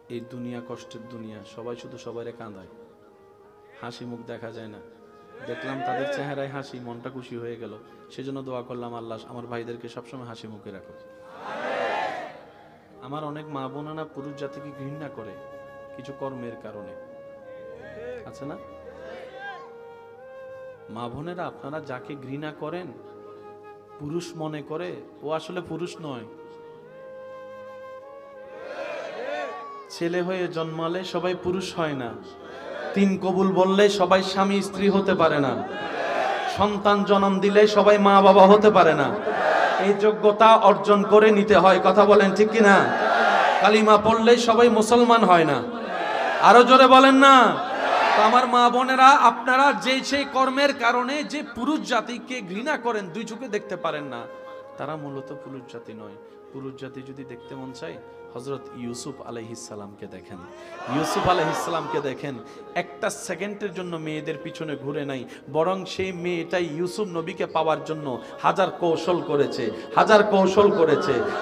এই দুনিয়া কষ্টের দুনিয়া, সবাই শুধু সবাইরে কাঁদায়, হাসি মুখ দেখা যায় না। দেখলাম তাদের চেহারায় হাসি, মনটা খুশি হয়ে গেল। সেজন্য দোয়া করলাম, আল্লাহ আমার ভাইদেরকে সবসময় হাসি মুখে রাখো। আমার অনেক মা বোনেরা পুরুষ জাতিকে ঘৃণা করে কিছু কর্মের কারণে, আছে না? মা বোনেরা, আপনারা যাকে ঘৃণা করেন পুরুষ মনে করে, ও আসলে পুরুষ নয়। ছেলে হয়ে জন্মালে সবাই পুরুষ হয় না, তিন কবুল বললে সবাই স্বামী স্ত্রী হতে পারে না, সন্তান জন্ম দিলে সবাই মা বাবা হতে পারে না। এই যোগ্যতা অর্জন করে নিতে হয়, কথা বলেন ঠিক কিনা? কালিমা পড়লে সবাই মুসলমান হয় না, আরো জোরে বলেন না। তো আমার মা বোনেরা, আপনারা যে সেই কর্মের কারণে যে পুরুষ জাতিকে ঘৃণা করেন, দুই চোখে দেখতে পারেন না, তারা মূলত পুরুষ জাতি নয়। পুরুষ জাতি যদি দেখতে মন চায়, হযরত ইউসুফ আলাইহিস সালামকে দেখেন। ইউসুফ আলাইহিস সালামকে দেখেন, একটা সেকেন্ডের জন্য মেয়েদের পিছনে ঘুরে নাই, বরং সেই মেয়েটাই ইউসুফ নবীকে পাওয়ার জন্য হাজার কৌশল করেছে,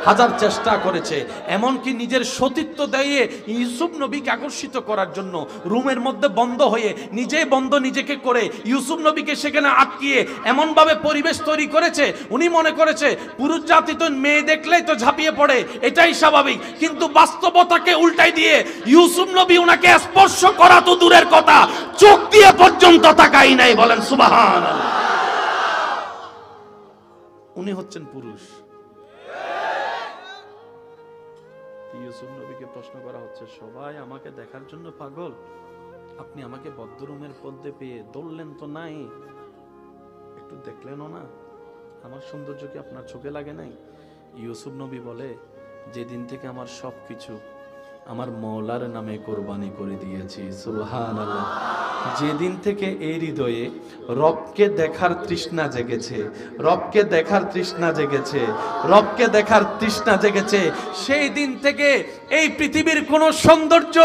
হাজার চেষ্টা করেছে। এমনকি নিজের সতীত্ব দিয়ে ইউসুফ নবীকে আকর্ষিত করার জন্য রুমের মধ্যে বন্ধ হয়ে নিজেকে করে ইউসুফ নবীকে সেখানে আটকিয়ে এমনভাবে পরিবেশ তৈরি করেছে, উনি মনে করেছে পুরুষ জাতি তো মেয়ে দেখলেই তো ঝাঁপিয়ে পড়ে, এটাই স্বাভাবিক। কিন্তু বাস্তবতাকে উল্টাই দিয়ে ইউসুফ নবী উনাকে স্পর্শ করা তো দূরের কথা, চোখ দিয়ে পর্যন্ত তাকাই নাই। বলেন সুবহানাল্লাহ। উনি হচ্ছেন পুরুষ। ইউসুফ নবীকে প্রশ্ন করা হচ্ছে, সবাই আমাকে দেখার জন্য পাগল, আপনি আমাকে বদ্ধরুমের মধ্যে পেয়ে দৌড়লেন তো নাই, একটু দেখলেনও না, আমার সৌন্দর্য কি আপনার চোখে লাগে নাই? ইউসুফ নবী বলে, যেদিন থেকে আমার সবকিছু আমার মওলার নামে কোরবানি করে দিয়েছি, সুবহানাল্লাহ, যেদিন থেকে এই হৃদয়ে রবকে দেখার তৃষ্ণা জেগেছে, সেই দিন থেকে এই পৃথিবীর কোন সৌন্দর্য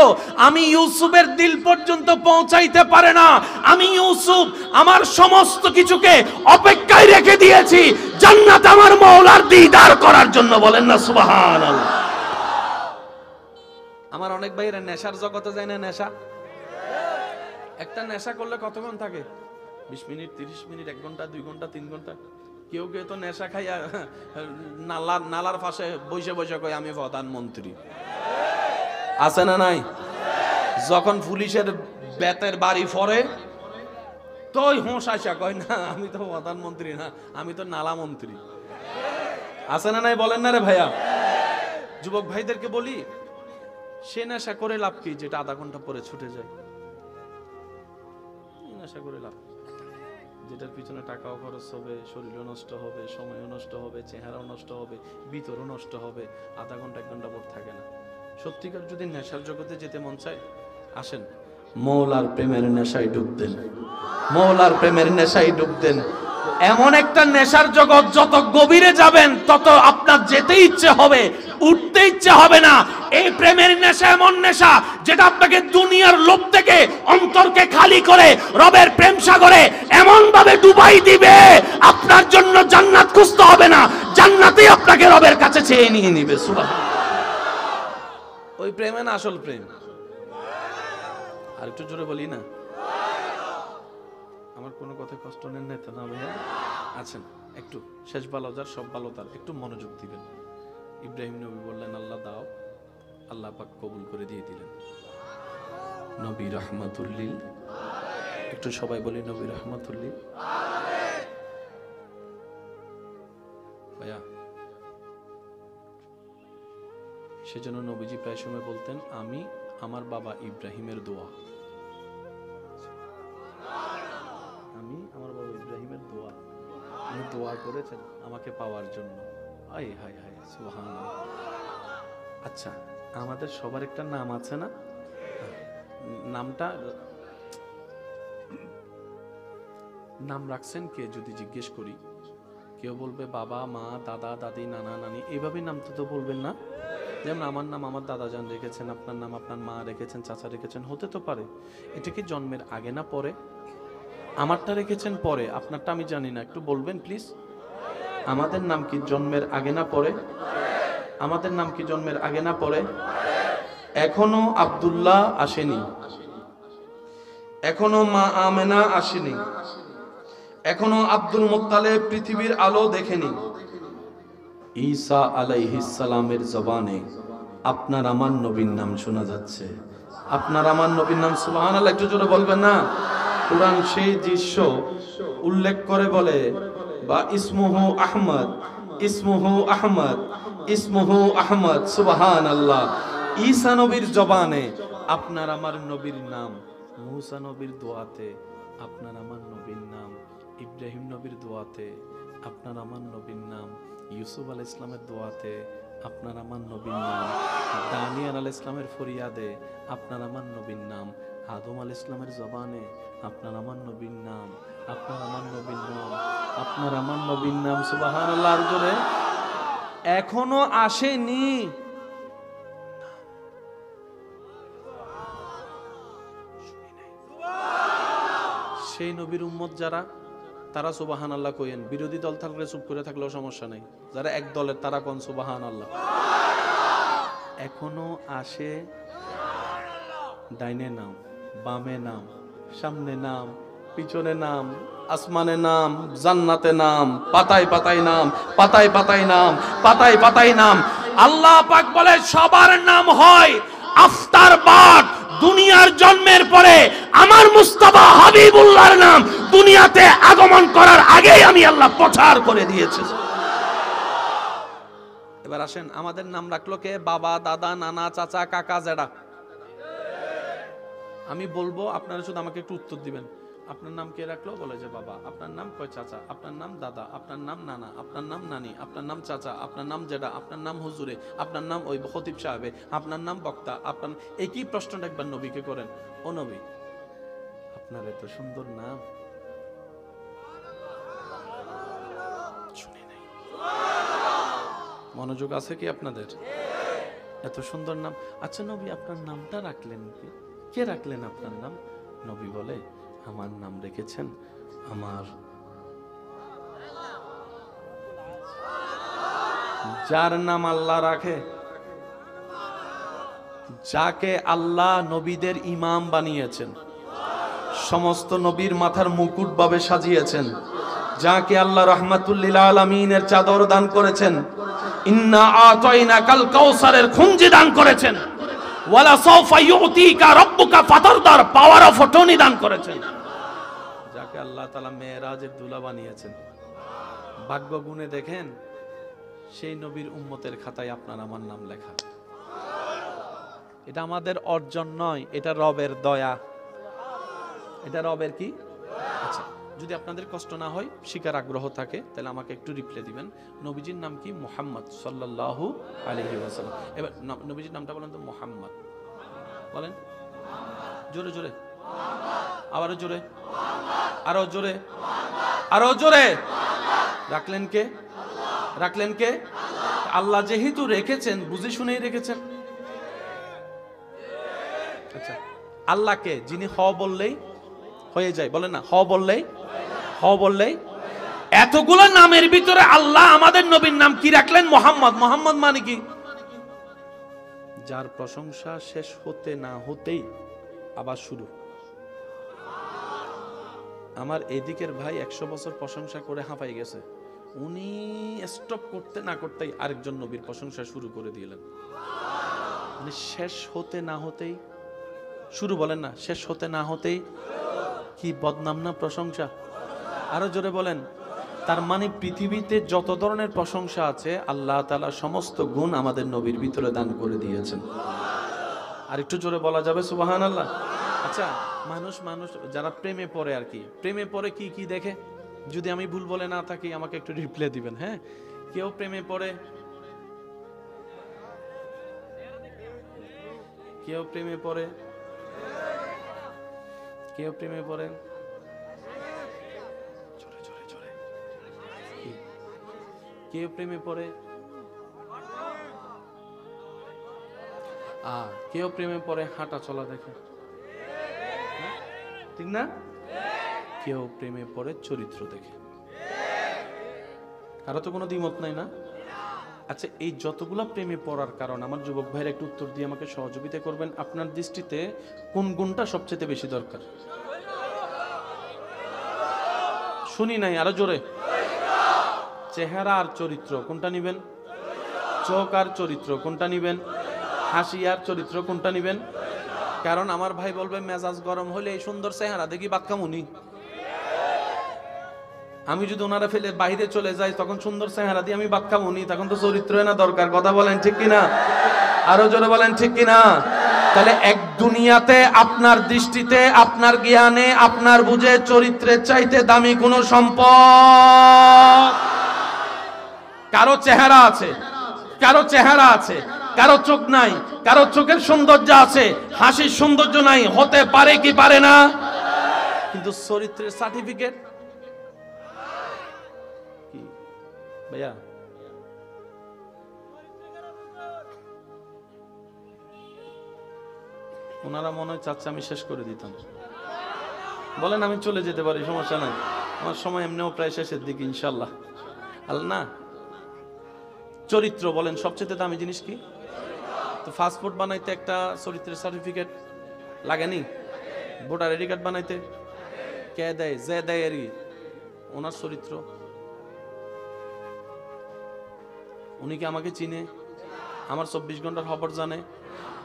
আমি ইউসুফের দিল পর্যন্ত পৌঁছাইতে পারে না। আমি ইউসুফ আমার সমস্ত কিছুকে অপেক্ষায় রেখে দিয়েছি জান্নাত আমার মওলার দিদার করার জন্য। বলেন না সুবহানাল্লাহ। আমার অনেক ভাইয়েরা নেশার জগতে যায় না, নেশা, একটা নেশা করলে কতক্ষণ থাকে? 20 মিনিট, 30 মিনিট, 1 ঘন্টা, 2 ঘন্টা, 3 ঘন্টা। কেউ কেউ তো নেশা খাইয়া নালার পাশে বসে কয় আমি প্রধানমন্ত্রী, আছে না নাই? যখন পুলিশের বেতের বাড়ি পড়ে তো হোঁশ আসা কয়, না আমি তো প্রধানমন্ত্রী না, আমি তো নালা মন্ত্রী, আছে না নাই? বলেন না রে ভাইয়া। যুবক ভাইদেরকে বলি, সে নেশা করে লাভ কি যেটা আধা ঘন্টা পরে ছুটে যায়? নেশা করে লাভ, যেটার পিছনে টাকাও খরচ হবে, শরীরও নষ্ট হবে, সময়ও নষ্ট হবে, চেহারাও নষ্ট হবে, ভিতরও নষ্ট হবে, আধা ঘন্টা 1 ঘন্টা পর থাকে না। সত্যিকার যদি নেশার জগতে যেতে মন চায়, আসেন মওলার প্রেমের নেশায় ডুব দেন। এমন একটা নেশার জগৎ, যত গভীরে যাবেন তত আপনার যেতে ইচ্ছে হবে, উঠতে ইচ্ছে হবে না। এই প্রেমের নেশা এমন নেশা যেটা আপনাকে দুনিয়ার লোভ থেকে অন্তরকে খালি করে রবের প্রেম সাগরে এমন ভাবে ডুবাই দিবে, আপনার জন্য জান্নাত খুঁজতে হবে না, জান্নাতেই আপনাকে রবের কাছে চেয়ে নিয়ে নিবে। সুবহানাল্লাহ। ওই প্রেমে না আসল প্রেম। আর একটু জোরে বলি না, আমার কোনো কথা কষ্ট নেন না তো? না ভাইয়া, আছেন একটু, শেষ ভালো যার সব ভালো তার, একটু মনোযোগ দিবেন। ইব্রাহিম নবী বললেন, আল্লাহ দাও, আল্লাহ পাক কবুল করে দিয়ে দিলেন। নবী রাহমাতুল্লিল, একটু সবাই বলি নবী রাহমাতুল্লিল। ভাইয়া, সেজন্য নবীজি প্রায় সময় বলতেন, আমি আমার বাবা ইব্রাহিমের দোয়া, উনি দোয়া করেছেন আমাকে পাওয়ার জন্য। আয় হায় হায়, সুবহানাল্লাহ। আচ্ছা, আমাদের সবার একটা নাম আছে না? নাম রাখছেন কে যদি জিজ্ঞেস করি? কেউ বলবে বাবা, মা, দাদা, দাদি, নানা, নানি, এইভাবে নাম তো বলবেন না। যেমন আমার নাম আমার দাদা জান রেখেছেন, আপনার নাম আপনার মা রেখেছেন, চাচা রেখেছেন, হতে তো পারে। এটা কি জন্মের আগে না পরে? আমারটা রেখেছেন পরে, আপনারটা আমি জানি না, একটু বলবেন প্লিজ। আমাদের নাম কি জন্মের আগে না পরে? আমাদের নাম কি জন্মের আগে না পরে? এখনো আব্দুল্লাহ আসেনি, এখনো মা আমেনা আসেনি, এখনো আব্দুল মুত্তালিব পৃথিবীর আলো দেখেনি। ঈসা আলাইহিস সালামের জবানে আপনার আমার নবীর নাম শোনা যাচ্ছে। আপনার আমার নবীর নাম সুবহানাল্লাহ, একটু জোরে বলবেন না? কুরআন সেই দৃশ্য উল্লেখ করে বলে, বা ইসমুহু আহমদ, ইসমুহু আহমদ, ইসমুহু আহমদ, সুবহানাল্লাহ। ঈসা নবীর জবানে আপনার আমার নবীর নাম, মূসা নবীর দোয়াতে আপনার আমার নবীর নাম, ইব্রাহিম নবীর দোয়াতে আপনার আমার নবীর নাম, ইউসুফ আলাইহিস সালামের দোয়াতে আপনার আমার নবীর নাম, দানিয়েল আলাইহিস সালামের ফরিয়াদে আপনার আমার নবীর নাম, আদম আলাইহিস সালামের জবানে আপনার আমার নবীর নাম, আপনার আমার নবীর নাম, আপনার আমার নবীর নাম, সুবহানাল্লাহ। আর জোরে, এখনো আসেনি। সেই নবীর উম্মত যারা, তারা সুবহানাল্লাহ কইেন। বিরোধী দল থাকলে চুপ করে থাকলেও সমস্যা নেই, যারা এক দলের তারা কোন সুবহানাল্লাহ। এখনো আসে, ডাইনে নাম, বামে নাম, সামনে নাম, পিছনে নাম, আসমানে নাম, জান্নাতে নাম, পাতায় পাতায় নাম, পাতায় পাতায় নাম, পাতায় পাতায় নাম। আল্লাহ পাক বলে সবার নাম হয় আফতার বাদ। দুনিয়ার জন্মের পরে আমার মুস্তাফা হাবিবুল্লাহর নাম দুনিয়াতে আগমন করার আগেই আমি আল্লাহ প্রচার করে দিয়েছি। এবার আসেন, আমাদের নাম রাখলো কে? বাবা, দাদা, নানা, চাচা, কাকা, জেঠা। আমি বলবো, আপনারা শুধু আমাকে একটু উত্তর দিবেন। আপনার নাম কে রাখলো? বলে যে বাবা। আপনার নাম? কয় চাচা। আপনার নাম? দাদা। আপনার নাম? নানা। আপনার নাম? নানি। আপনার নাম? চাচা। আপনার নাম? জেঠা। আপনার নাম? হুজুরে। আপনার নাম? ওই খতিব সাহেবে। আপনার নাম? বক্তা। আপনার একই প্রশ্নটা একবার নবীকে করেন, ও নবী, আপনার এত সুন্দর নাম শুনি নাই। মনোযোগ আছে কি আপনাদের? এত সুন্দর নাম। আচ্ছা নবী, আপনার নামটা রাখলেন কি? কে রাখলেন আপনার নাম? নবী বলে, আমার নাম রেখেছেন আমার যার নাম আল্লাহ রাখে, যাকে আল্লাহ নবীদের ইমাম বানিয়েছেন, সমস্ত নবীর মাথার মুকুট ভাবে সাজিয়েছেন, যাকে আল্লাহ রাহমাতুল লিল আলামিনের চাদর দান করেছেন, ইন্না আতাইনাকাল কাউসারের খুঁজি দান করেছেন, ওয়ালা সাওফা ইউতিকা রাব্বুকা ফাতারদার পাওয়ার অফ অটর্নি দান করেছেন, যাকে আল্লাহ তাআলা মেরাজের দুলা বানিয়েছেন। ভাগ্য গুণে দেখেন, সেই নবীর উম্মতের খাতায় আপনার আমার নাম লেখা। এটা আমাদের অর্জন নয়, এটা রবের দয়া। এটা রবের কি? আচ্ছা, যদি আপনাদের কষ্ট না হয়, শিকার আগ্রহ থাকে, তাহলে আমাকে একটু রিপ্লাই দিবেন। নবীজির নাম কি? মুহাম্মদ সাল্লাল্লাহু আলাইহি ওয়াসাল্লাম। এবার নবীজির নামটা বলেন তো। মুহাম্মদ বলেন, জোরে জোরে, আবারও জোরে, আরো জোরে, আরো জোরে। রাখলেন কে? রাখলেন কে? আল্লাহ যেহেতু রেখেছেন, বুঝে শুনেই রেখেছেন। আচ্ছা, আল্লাহকে যিনি হ বললেই হয়ে যায়, বলেন না, হ বললেই, হ বললেই। এতগুলো নামের ভিতরে আল্লাহ আমাদের নবীর নাম কি রাখলেন? মুহাম্মদ। মুহাম্মদ মানে কি? যার প্রশংসা শেষ হতে না হতেই আবার শুরু। আমার এদিকের ভাই 100 বছর প্রশংসা করে হাঁপাই গেছে, উনি স্টপ করতে না করতেই আরেকজন নবীর প্রশংসা শুরু করে দিলেন। মানে শেষ হতে না হতেই শুরু, বলেন না, শেষ হতে না হতেই। কি বদনাম না প্রশংসা? আরো জোরে বলেন। তার মানে পৃথিবীতে যত ধরনের প্রশংসা আছে, আল্লাহ তাআলা সমস্ত গুণ আমাদের নবীর ভিতরে দান করে দিয়েছেন। আর একটু জোরে বলা যাবে সুবহানাল্লাহ? আচ্ছা, মানুষ যারা প্রেমে পড়ে আর কি, প্রেমে পড়ে কি কি দেখে? যদি আমি ভুল বলে না থাকি, আমাকে একটু রিপ্লাই দিবেন। হ্যাঁ, কেউ প্রেমে পড়ে, কেউ প্রেমে পড়ে, কেউ প্রেমে পড়ে, জোরে জোরে জোরে, কেউ প্রেমে পড়ে, কেউ প্রেমে পড়ে হাঁটা চলা দেখে, ঠিক না? কেউ প্রেমে পড়ে চরিত্র দেখে। কারো তো কোনো দ্বিমত নাই না? আচ্ছা, এই যতগুলা প্রেমে পড়ার কারণ আমার যুবক ভাইয়ের একটু উত্তর দিয়ে আমাকে সহযোগিতা করবেন। আপনার দৃষ্টিতে কোন গুণটা সবচেয়ে বেশি দরকার? শুনি নাই, আরো জোরে। চেহারা আর চরিত্র কোনটা নিবেন? চোখ আর চরিত্র কোনটা নিবেন? হাসি আর চরিত্র কোনটা নিবেন? কারণ আমার ভাই বলবে মেজাজ গরম হলে এই সুন্দর চেহারা দেখি বাক্কামুনি, আমি যদি ওনারা ফেলে বাইরে চলে যাই তখন সুন্দর চেহারা দিয়ে আমি বাক্কামুনি, তখন তো চরিত্র না দরকার। কথা বলেন ঠিক কিনা? আরো জোরে বলেন ঠিক কিনা? তাহলে এক দুনিয়াতে আপনার দৃষ্টিতে, আপনার জ্ঞানে, আপনার বুঝে চরিত্রের চাইতে দামি কোন সম্পদ? কারো চেহারা আছে, কারো চেহারা আছে, কারো চোখ নাই, কারো চোখের সৌন্দর্য আছে, হাসির সৌন্দর্য নাই। হতে পারে কি পারে না? কিন্তু চরিত্রের সার্টিফিকেট কি ভাইয়া? ওনারা মনে হয় চাচ্ছে আমি শেষ করে দিতাম। বলেন আমি চলে যেতে পারি, সমস্যা নাই, আমার সময় এমনিও প্রায় শেষের দিকে ইনশাল্লাহ। আল্লাহ না, চরিত্র বলেন সবচেয়ে দামি জিনিস কি? তো পাসপোর্ট বানাইতে একটা চরিত্রের সার্টিফিকেট লাগেনি? ভোটার আইডি কার্ড বানাইতে কে দেয়? যে দেয় আর কি ওনার চরিত্র। উনি কি আমাকে চিনে? আমার 24 ঘন্টার খবর জানে?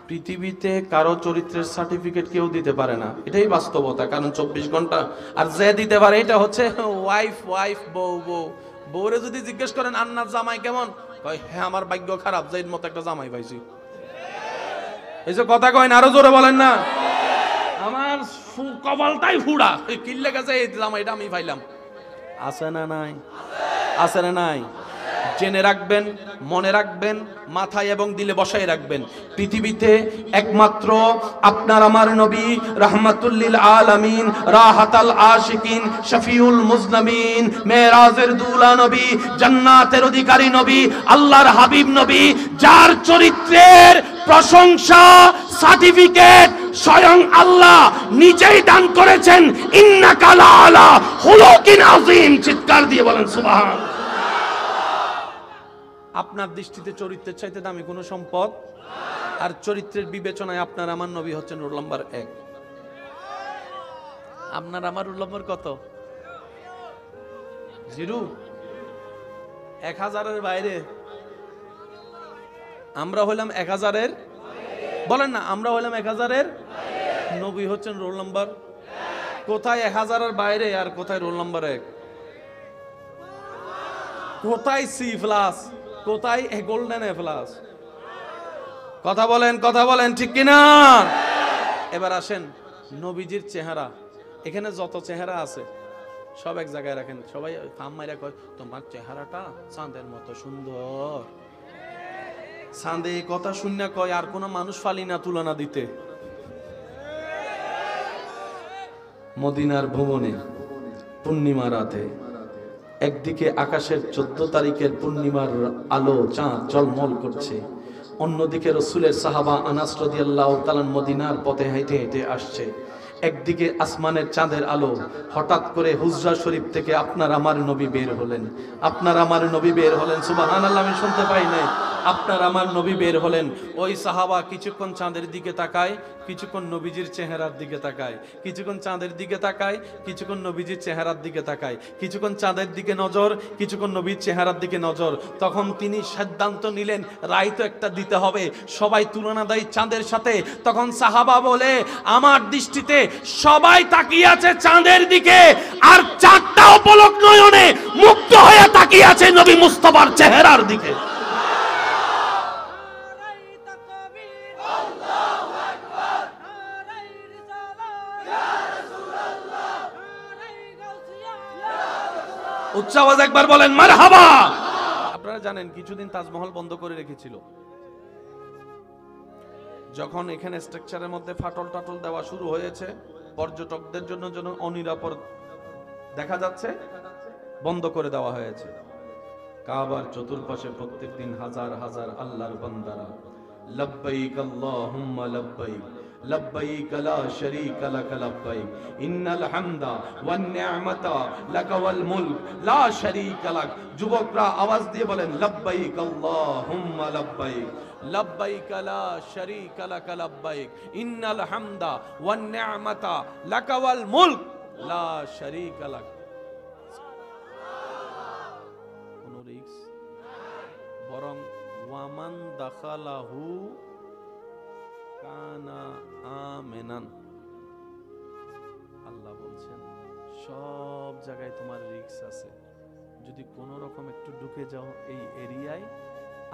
পৃথিবীতে কারো চরিত্রের সার্টিফিকেট কেউ দিতে পারে না, এটাই বাস্তবতা। কারণ 24 ঘন্টা। আর যে দিতে পারে এটা হচ্ছে ওয়াইফ, বউ। বউরে যদি জিজ্ঞেস করেন আন্নার জামাই কেমন, কয় হ্যাঁ আমার ভাগ্য খারাপ, যে মতো একটা জামাই পাইছি। এই যে কথা কয় না, আরো জোরে বলেন না। আমার কপালটাই ফুড়া, কিল্লে গেছে এই জামাইটা আমি পাইলাম। আছে না নাই? আছে না নাই? জেনে রাখবেন, মনে রাখবেন, মাথায় এবং দিলে বসায় রাখবেন। পৃথিবীতে একমাত্র আপনার আমার নবী রাহমাতুল লিল আলামিন, রাহাতাল আশিকিন, শফিউল মুজনাবিন, মেরাজের দুলা নবী, জান্নাতের অধিকারী নবী, আল্লাহর হাবিব নবী, যার চরিত্রের প্রশংসা সার্টিফিকেট স্বয়ং আল্লাহ নিজেই দান করেছেন। ইন্নাকা লাআলা খুলুকিন আযীম। চিৎকার দিয়ে বলেন সুবহান। আপনার দৃষ্টিতে চরিত্রের চাইতে দামি কোনো সম্পদ? আর চরিত্রের বিবেচনায় আপনার আমার নবী হচ্ছেন রোল নাম্বার 1। আপনার আমার রোল নাম্বার কত? 0। 1000-এর বাইরে। আমরা হইলাম 1000-এর, বলেন না, আমরা হইলাম 1000-এর। নবী হচ্ছেন রোল নাম্বার। কোথায় 1000-এর বাইরে আর কোথায় রোল নাম্বার 1? কোথায় C+, কোথায় গোল্ডেন A+? কথা বলেন, কথা বলেন ঠিক কিনা? এবার আসেন নবীজির চেহারা। এখানে যত চেহারা আছে সব এক জায়গায় রাখেন। সবাই ফাম মাইরা কয় তোমার চেহারাটা চাঁদের মতো সুন্দর। চাঁদে কথা শুননা কয় আর কোন মানুষ ফালি না তুলনা দিতে। মদিনার ভুবনে পূর্ণিমা রাতে একদিকে আকাশের 14 তারিখের পূর্ণিমার আলো, চাঁদ ঝলমল করছে, অন্যদিকে রাসূলের সাহাবা আনাস রাদিয়াল্লাহু তাআলা মদিনার পথে হেঁটে হেঁটে আসছে। একদিকে আসমানের চাঁদের আলো, হঠাৎ করে হুজরা শরীফ থেকে আপনার আমার নবী বের হলেন। আপনার আমার নবী বের হলেন, সুবহানাল্লাহ, আমি শুনতে পাই নাই। আপনার আমার নবী বের হলেন। ওই সাহাবা কিছুক্ষণ চাঁদের দিকে তাকায়, কিছুক্ষণ নবীজির চেহারার দিকে তাকায়, কিছুক্ষণ চাঁদের দিকে তাকায়, কিছুক্ষণ নবীজির চেহারার দিকে তাকায়, কিছুক্ষণ চাঁদের দিকে নজর, কিছুক্ষণ নবীর চেহারার দিকে নজর। তখন তিনি সিদ্ধান্ত নিলেন রায় তো একটা দিতে হবে। সবাই তুলনা দেয় চাঁদের সাথে। তখন সাহাবা বলে আমার দৃষ্টিতে সবাই তাকিয়ে আছে চাঁদের দিকে, আর চাঁদটাও পলক নয়নে মুক্ত হয়ে তাকিয়ে আছে নবী মুস্তাফার চেহারার দিকে। উচ্চ আওয়াজ একবার বলেন মারহাবা। আপনারা জানেন কিছুদিন তাজমহল বন্ধ করে রেখেছিল। যখন এখানে স্ট্রাকচারের মধ্যে ফাটল টাটল দেওয়া শুরু হয়েছে, পর্যটকদের জন্য যেন অনিরাপদ দেখা যাচ্ছে, বন্ধ করে দেওয়া হয়েছে। কাবার চতুর্পাশে প্রত্যেকদিন হাজার হাজার আল্লাহর বান্দারা লব্বাইক আল্লাহুম্মা লব্বাইক লব্বাইক লা শারীকা লাক লব্বাইক ইন্নাল হামদা ওয়ান নি'মাতা লাক ওয়াল মুলক লা শারীকা লাক। যুবকরা আওয়াজ দিয়ে বলেন লব্বাইক আল্লাহুম্মা লব্বাইক লব্বাইক লা শারীকা লাক লব্বাইক ইন্নাল হামদা ওয়ান নি'মাতা লাক ওয়াল মুলক লা শারীকা লাক। কোন রিস্ক বরং ওয়ামান দাখালাহু কানা আমিনান। আল্লাহ বলছেন সব জায়গায় তোমার রিস্ক আছে, যদি কোনো রকম একটু ঢুকে যাও এই এরিয়ায়,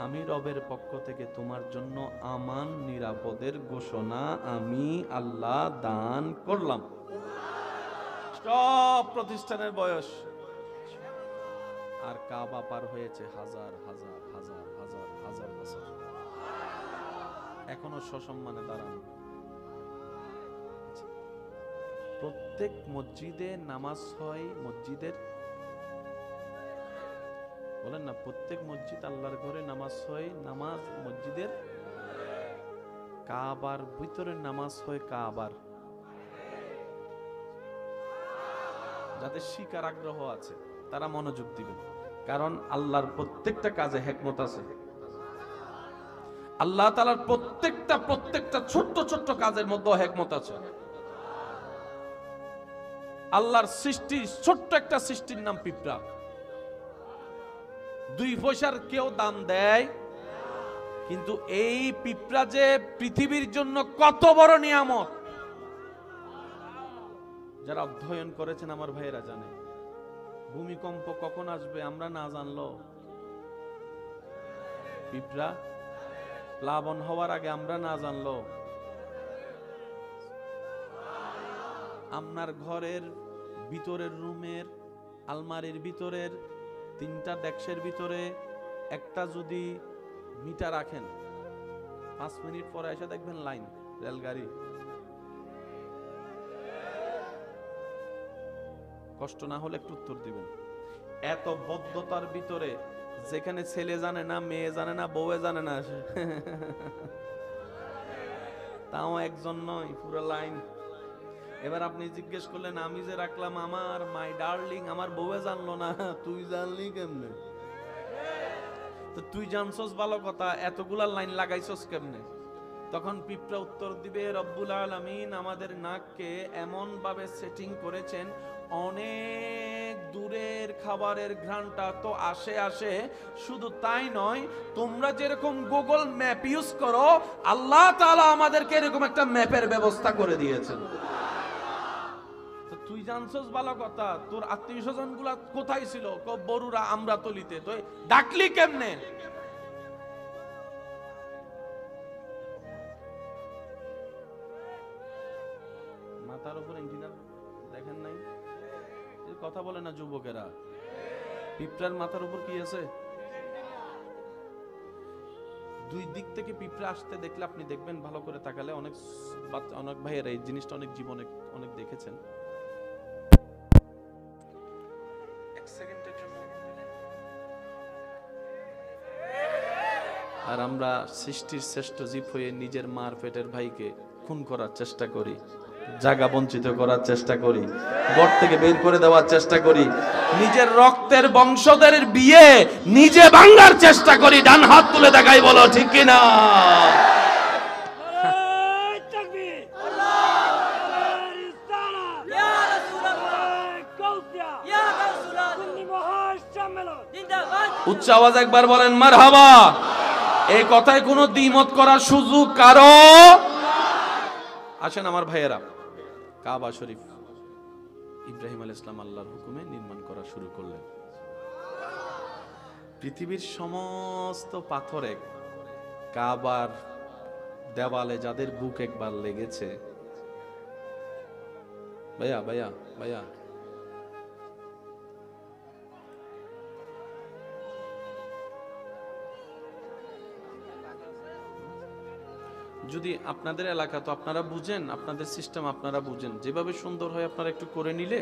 আমি রবের পক্ষ থেকে তোমার জন্য আমান নিরাপদের ঘোষণা আমি আল্লাহ দান করলাম। সব প্রতিষ্ঠানের বয়স আর কাবা পার হয়েছে হাজার হাজার হাজার হাজার হাজার বছর, এখনো সসম্মানে দাঁড়ানো। প্রত্যেক মসজিদে নামাজ হয়, মসজিদের বলেন না, প্রত্যেক মসজিদ আল্লাহর ঘরে নামাজ হয়, নামাজ মসজিদের। কাবার ভিতরে নামাজ হয় কাবার। যাদের শিকার আগ্রহ আছে তারা মনোযোগ দিবেন, কারণ আল্লাহর প্রত্যেকটা কাজে হিকমত আছে। আল্লাহ তাআলার প্রত্যেকটা ছোট্ট ছোট্ট কাজের মধ্যে হিকমত আছে। আল্লাহর সৃষ্টি, ছোট্ট একটা সৃষ্টির নাম পিঁপড়া। 2 পয়সার কেউ দাম দেয়, কিন্তু এই পিঁপড়া যে পৃথিবীর জন্য কত বড় নিয়ামত, যারা অধ্যয়ন করেছেন আমার ভাইয়েরা জানে। ভূমিকম্প কখন আসবে আমরা না জানলো পিঁপড়া প্লাবন হওয়ার আগে আমরা না জানলো। আপনার ঘরের ভিতরের রুমের আলমারির ভিতরের 3টা ডেস্কের ভিতরে একটা যদি মিটার রাখেন, 5 মিনিট পরে এসে দেখবেন লাইন, রেলগাড়ি। কষ্ট না হলে একটু উত্তর দিবেন। এত বদ্ধতার ভিতরে যেখানে ছেলে জানে না, মেয়ে জানে না, বউয়ে জানে না, তাও একজন নয়, পুরো লাইন। এবার আপনি জিজ্ঞেস করলেন আমি যে রাখলাম আমার মাই ডার্লিং, আমার বউয়ে জানলো না, তুই জানলি কেমনে? তো তুই জানছস ভালো কথা, এতগুলা লাইন লাগাইছস কেমনে? তখন পিঁপড়া উত্তর দিবে রব্বুল আলামিন আমাদের নাককে এমন ভাবে সেটিং করেছেন, অনেক দূরের খাবারের ঘ্রাণটা তো আসে। শুধু তাই নয়, তোমরা যেরকম গুগল ম্যাপ ইউজ করো, আল্লাহ তাআলা আমাদেরকে এরকম একটা ম্যাপের ব্যবস্থা করে দিয়েছেন। তো তুই জানছস ভালো কথা, তোর আত্মীয় স্বজন গুলা কোথায় ছিল? বরুরা আমরা তলিতে, তো ডাকলি কেমনে? মাথার উপর ইঞ্জিনিয়ার দেখেন নাই? কথা বলে না যুবকেরা, পিঁপড়ার মাথার উপর কি আছে? 2 দিক থেকে পিঁপড়া আসতে দেখলে আপনি দেখবেন, ভালো করে তাকালে, অনেক ভাইয়েরা এই জিনিসটা অনেক জীবনে অনেক দেখেছেন। 1 সেকেন্ডের জন্য। আর আমরা সৃষ্টির শ্রেষ্ঠ জীব হয়ে নিজের মার পেটের ভাইকে খুন করার চেষ্টা করি, জায়গা বঞ্চিত করার চেষ্টা করি, ঘর থেকে বের করে দেওয়ার চেষ্টা করি, নিজের রক্তের বংশধরের বিয়ে নিজে ভাঙার চেষ্টা করি। ডান হাত তুলে দেখাই, বলো ঠিক কিনা? উচ্চ আওয়াজ একবার বলেন মারহাবা। এই কথায় কোনো দ্বিমত করার সুযোগ কারো। আসেন আমার ভাইয়েরা, কাবা শরীফ ইব্রাহিম আলাইহিস সালাম আল্লাহর হুকুমে নির্মাণ করা শুরু করলেন। পৃথিবীর সমস্ত পাথরে কাবার দেওয়ালে যাদের বুক একবার লেগেছে, ভাইয়া ভাইয়া ভাইয়া, যদি আপনাদের এলাকা তো আপনারা বুঝেন, আপনাদের সিস্টেম আপনারা বুঝেন, যেভাবে সুন্দর হয় আপনারা একটু করে নিলে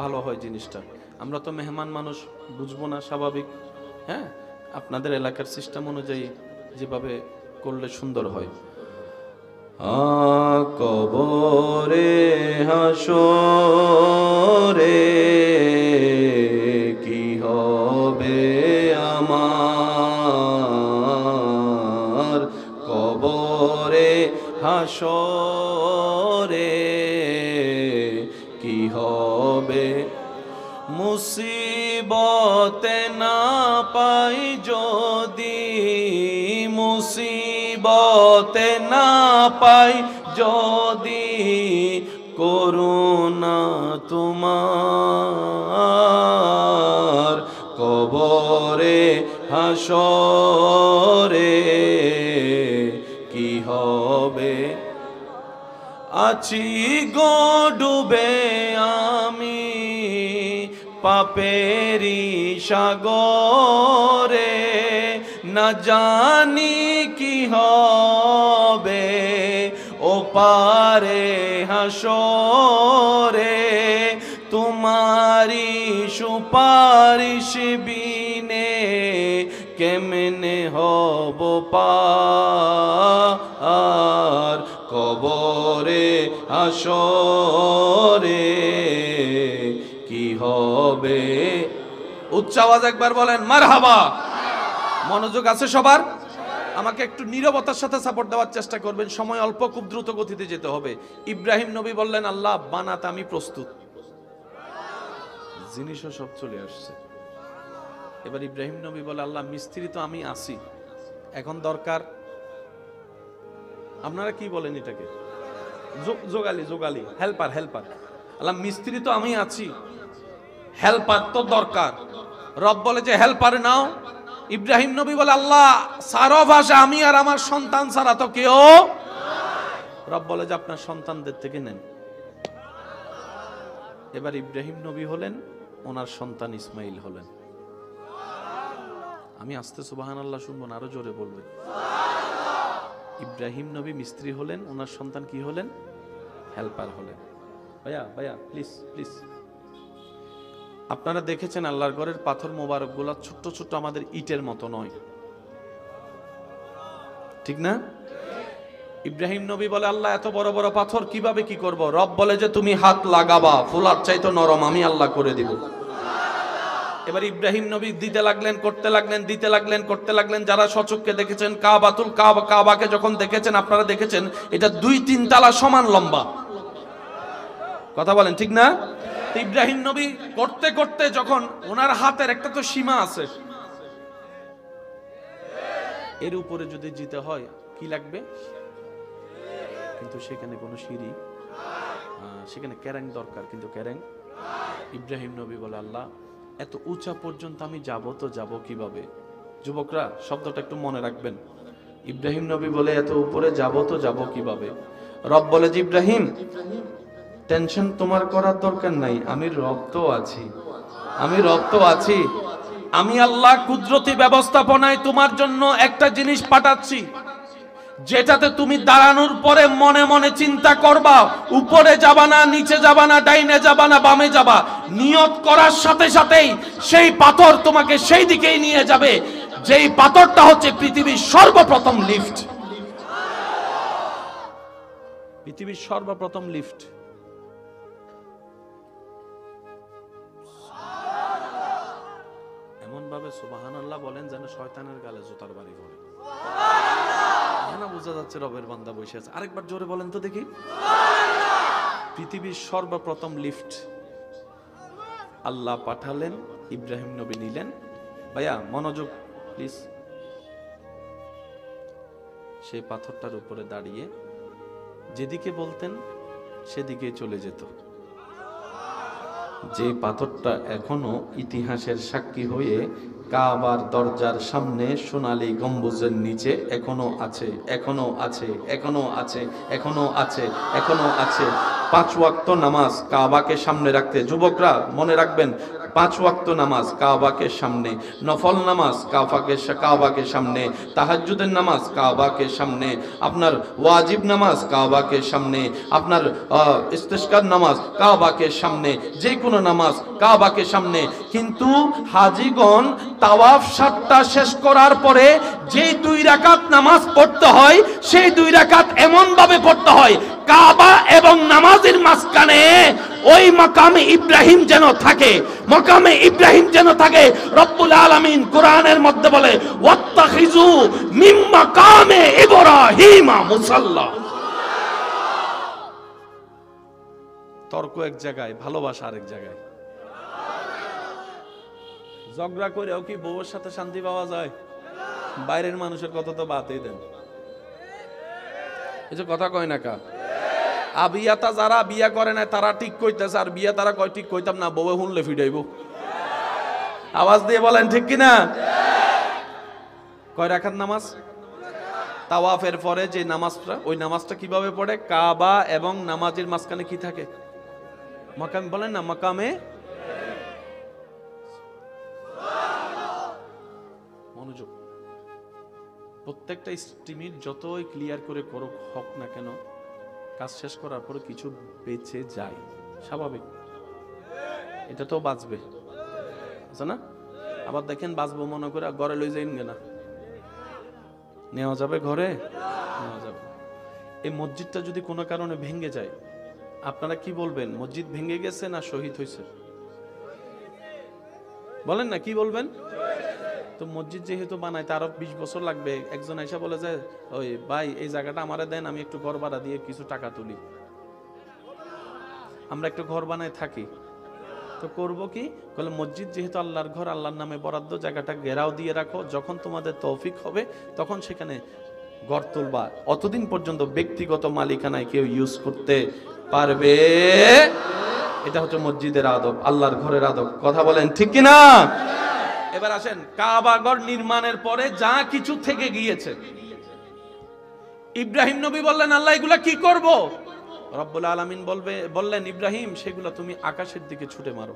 ভালো হয় জিনিসটা। আমরা তো মেহমান মানুষ, বুঝবো না, স্বাভাবিক। হ্যাঁ, আপনাদের এলাকার সিস্টেম অনুযায়ী যেভাবে করলে সুন্দর হয়। কবরে হাসরে কি হবে আমার, কবরে হাসরে কি হবে, মুসিবতে না পাই যদি, মুসিবতে না পাই যদি, করুণা তোমার, কবরে হাসরে কি হবে, আছি গো ডুবে আমি পাপেরি সাগরে, না জানি কি হবে ও পারে হাসরে, তোমারি সুপারিশ বিনে কেমনে হব পার, কবরে হাসরে কি হবে। উচ্চ আওয়াজ একবার বলেন মারহাবা। মনোযোগ আছে সবার? আমাকে একটু নীরবতার সাথে সাপোর্ট দেওয়ার চেষ্টা করবেন, সময় অল্প, খুব দ্রুত গতিতে যেতে হবে। ইব্রাহিম নবী বললেন, আল্লাহ বানাতে আমি প্রস্তুত, জিনিসও সব চলে আসছে। এবার ইব্রাহিম নবী বলে, আল্লাহ মিস্ত্রি তো আমি আছি, এখন দরকার, আপনারা কি বলেন এটাকে, যোগালি, যোগালি, হেল্পার, হেল্পার। আল্লাহ মিস্ত্রি তো আমি আছি, হেল্পার তো দরকার। রব বলে যে হেল্পার নাও। ইব্রাহিম নবী বলে, আল্লাহ সারা ভাষা আমি আর আমার সন্তান ছাড়া তো কেউ। রব বলে যে আপনার সন্তানদের থেকে নেন। এবার ইব্রাহিম নবী হলেন, ওনার সন্তান ইসমাইল হলেন। আমি আস্তে সুবহানাল্লাহ শুনবো না, আরো জোরে বলবেন। ইব্রাহিম নবী মিস্ত্রি হলেন, ওনার সন্তান কি হলেন, হেল্পার হলেন। ভাইয়া ভাইয়া প্লিজ প্লিজ, আপনারা দেখেছেন আল্লাহর ঘরের পাথর মোবারক গুলা ছোট্ট ছোট্ট, আমাদের ইটের মতো নয়, ঠিক না? ইব্রাহিম নবী বলে, আল্লাহ এত বড় বড় পাথর কিভাবে কি করব? রব বলে যে তুমি হাত লাগাবা, ফুলার চাইতো নরম আমি আল্লাহ করে দিব। এবার ইব্রাহিম নবী দিতে লাগলেন, করতে লাগলেন, দিতে লাগলেন, করতে লাগলেন। যারা সচক্ষে দেখেছেন কাবাতুল কাবাকে যখন দেখেছেন, আপনারা দেখেছেন এটা 2-3 তালা সমান লম্বা, কথা বলেন ঠিক না? ইব্রাহিম নবী করতে করতে যখন ওনার হাতের একটা তো সীমা আছে, এর উপরে যদি যেতে হয় কি লাগবে, কিন্তু সেখানে কোনো সিঁড়ি, সেখানে ক্যারেং দরকার, কিন্তু ক্যারেং। ইব্রাহিম নবী বলে, আল্লাহ এত উঁচা পর্যন্ত আমি যাব তো যাব কিভাবে? যুবকরা শব্দটা একটু মনে রাখবেন। ইব্রাহিম নবী বলে, এত উপরে যাব তো যাব কিভাবে? রব বলে যে ইব্রাহিম টেনশন তোমার করার দরকার নাই, আমি রব তো আছি, আমি রব তো আছি। আমি আল্লাহ কুদরতি ব্যবস্থাপনায় তোমার জন্য একটা জিনিস পাঠাচ্ছি, যেটাতে তুমি দাঁড়ানোর পরে মনে মনে চিন্তা করবা, উপরে যাবা না, নিচে যাবা না, ডাইনে যাবা না, বামে যাবা। নিয়ত করার সাথে সাথেই সেই পাথর তোমাকে সেই দিকেই নিয়ে যাবে, যেই পাথরটা হচ্ছে পৃথিবীর সর্বপ্রথম লিফট। পৃথিবীর সর্বপ্রথম লিফট। এমন ভাবে সুবহানাল্লাহ বলেন যেন শয়তানের গালে জুতার বাড়ি পড়ে। না বোঝা যাচ্ছে রবের বান্দা বসে আছে। আরেকবার জোরে বলেন তো দেখি। পৃথিবীর সর্বপ্রথম লিফট আল্লাহ পাঠালেন, ইব্রাহিম নবী নিলেন। ভাইয়া মনোযোগ প্লিজ। সেই পাথরটার উপরে দাঁড়িয়ে যেদিকে বলতেন সেদিকে চলে যেত। যে পাথরটা এখনো ইতিহাসের সাক্ষী হয়ে কাবার দরজার সামনে সোনালী গম্বুজের নিচে এখনো আছে, এখনো আছে, এখনো আছে, এখনো আছে, এখনো আছে। 5 ওয়াক্ত নামাজ কাবাকে সামনে রাখতে, যুবকরা মনে রাখবেন, 5 ওয়াক্ত নামাজ কাবাকে সামনে, নফল নামাজ কাবাকে সামনে, তাহাজ্জুদের নামাজ কাবাকে সামনে, আপনার ওয়াজিব নামাজ কাবাকে সামনে, আপনার ইস্তিসকার নামাজ কাবাকে সামনে, যে কোনো নামাজ কাবাকে সামনে। কিন্তু হাজিগণ তাওয়াফ 7টা শেষ করার পরে যেই 2 রাকাত নামাজ পড়তে হয়, সেই 2 রাকাত এমন ভাবে পড়তে মাঝখানে ওই মাকামে ইব্রাহিম যেন থাকে, মাকামে ইব্রাহিম যেন থাকে। রব্বুল আলামিন কোরআনের মধ্যে বলে ওয়াত্তাখিযু মিন মাকামে ইব্রাহিম মুসাল্লা। তর্ক এক জায়গায়, ভালোবাসা আরেক জায়গায়। ঝগড়া করেও কি বউয়ের সাথে শান্তি পাওয়া যায়? বাইরের মানুষের কথা তো বাদই দেন, এই যে কথা কয় না কা আবিয়াতা যারা বিয়া করে না তারা ঠিক কইতেছে, আর বিয়া তারা কয় ঠিক কইতাম না, বউয়ে হুনলে ফিডাইব। আওয়াজ দিয়ে বলেন ঠিক কিনা? কয় রাকাত নামাজ? তাওয়াফের পরে যে নামাজটা, ওই নামাজটা কিভাবে পড়ে? কাবা এবং নামাজের মাঝখানে কি থাকে? মাকাম বলেন না, মাকামে। মনোযোগ। প্রত্যেকটা স্টিমিট যতই ক্লিয়ার করে করুক হোক না কেন, কাজ শেষ করার পরে কিছু বেঁচে যায়, স্বাভাবিক। এটা তো বাঁচবে, আছে না? আবার দেখেন বাঁচবো মনে করে ঘরে লই যাইন না, নেওয়া যাবে ঘরে? নেওয়া যাবে। এই মসজিদটা যদি কোনো কারণে ভেঙে যায়, আপনারা কি বলবেন? মসজিদ ভেঙে গেছে না শহীদ হয়েছে? বলেন না, কি বলবেন? তো মসজিদ যেহেতু বানায় তার 20 বছর লাগবে। একজন আইসা বলে যে ওই ভাই এই জায়গাটা আমারে দেন, আমি একটু ঘর ভাড়া দিয়ে কিছু টাকা তুলি। আমরা একটু ঘর বানায় থাকি, তো করব কি? বলে মসজিদ যেহেতু আল্লাহর ঘর, আল্লাহর নামে বরাদ্দ, জায়গাটা ঘেরাও দিয়ে রাখো, যখন তোমাদের তৌফিক হবে তখন সেখানে ঘর তুলবা। অতদিন পর্যন্ত ব্যক্তিগত মালিকানায় কেউ ইউজ করতে পারবে। এটা হচ্ছে মসজিদের আদব, আল্লাহর ঘরের আদব। কথা বলেন ঠিক কিনা? এবার আসেন, কাবাঘর নির্মাণের পরে যা কিছু থেকে গিয়েছে, ইব্রাহিম নবী বললেন আল্লাহ এগুলা কি করব? রব্বুল আলামিন বললেন ইব্রাহিম সেগুলা তুমি আকাশের দিকে ছুটে মারো।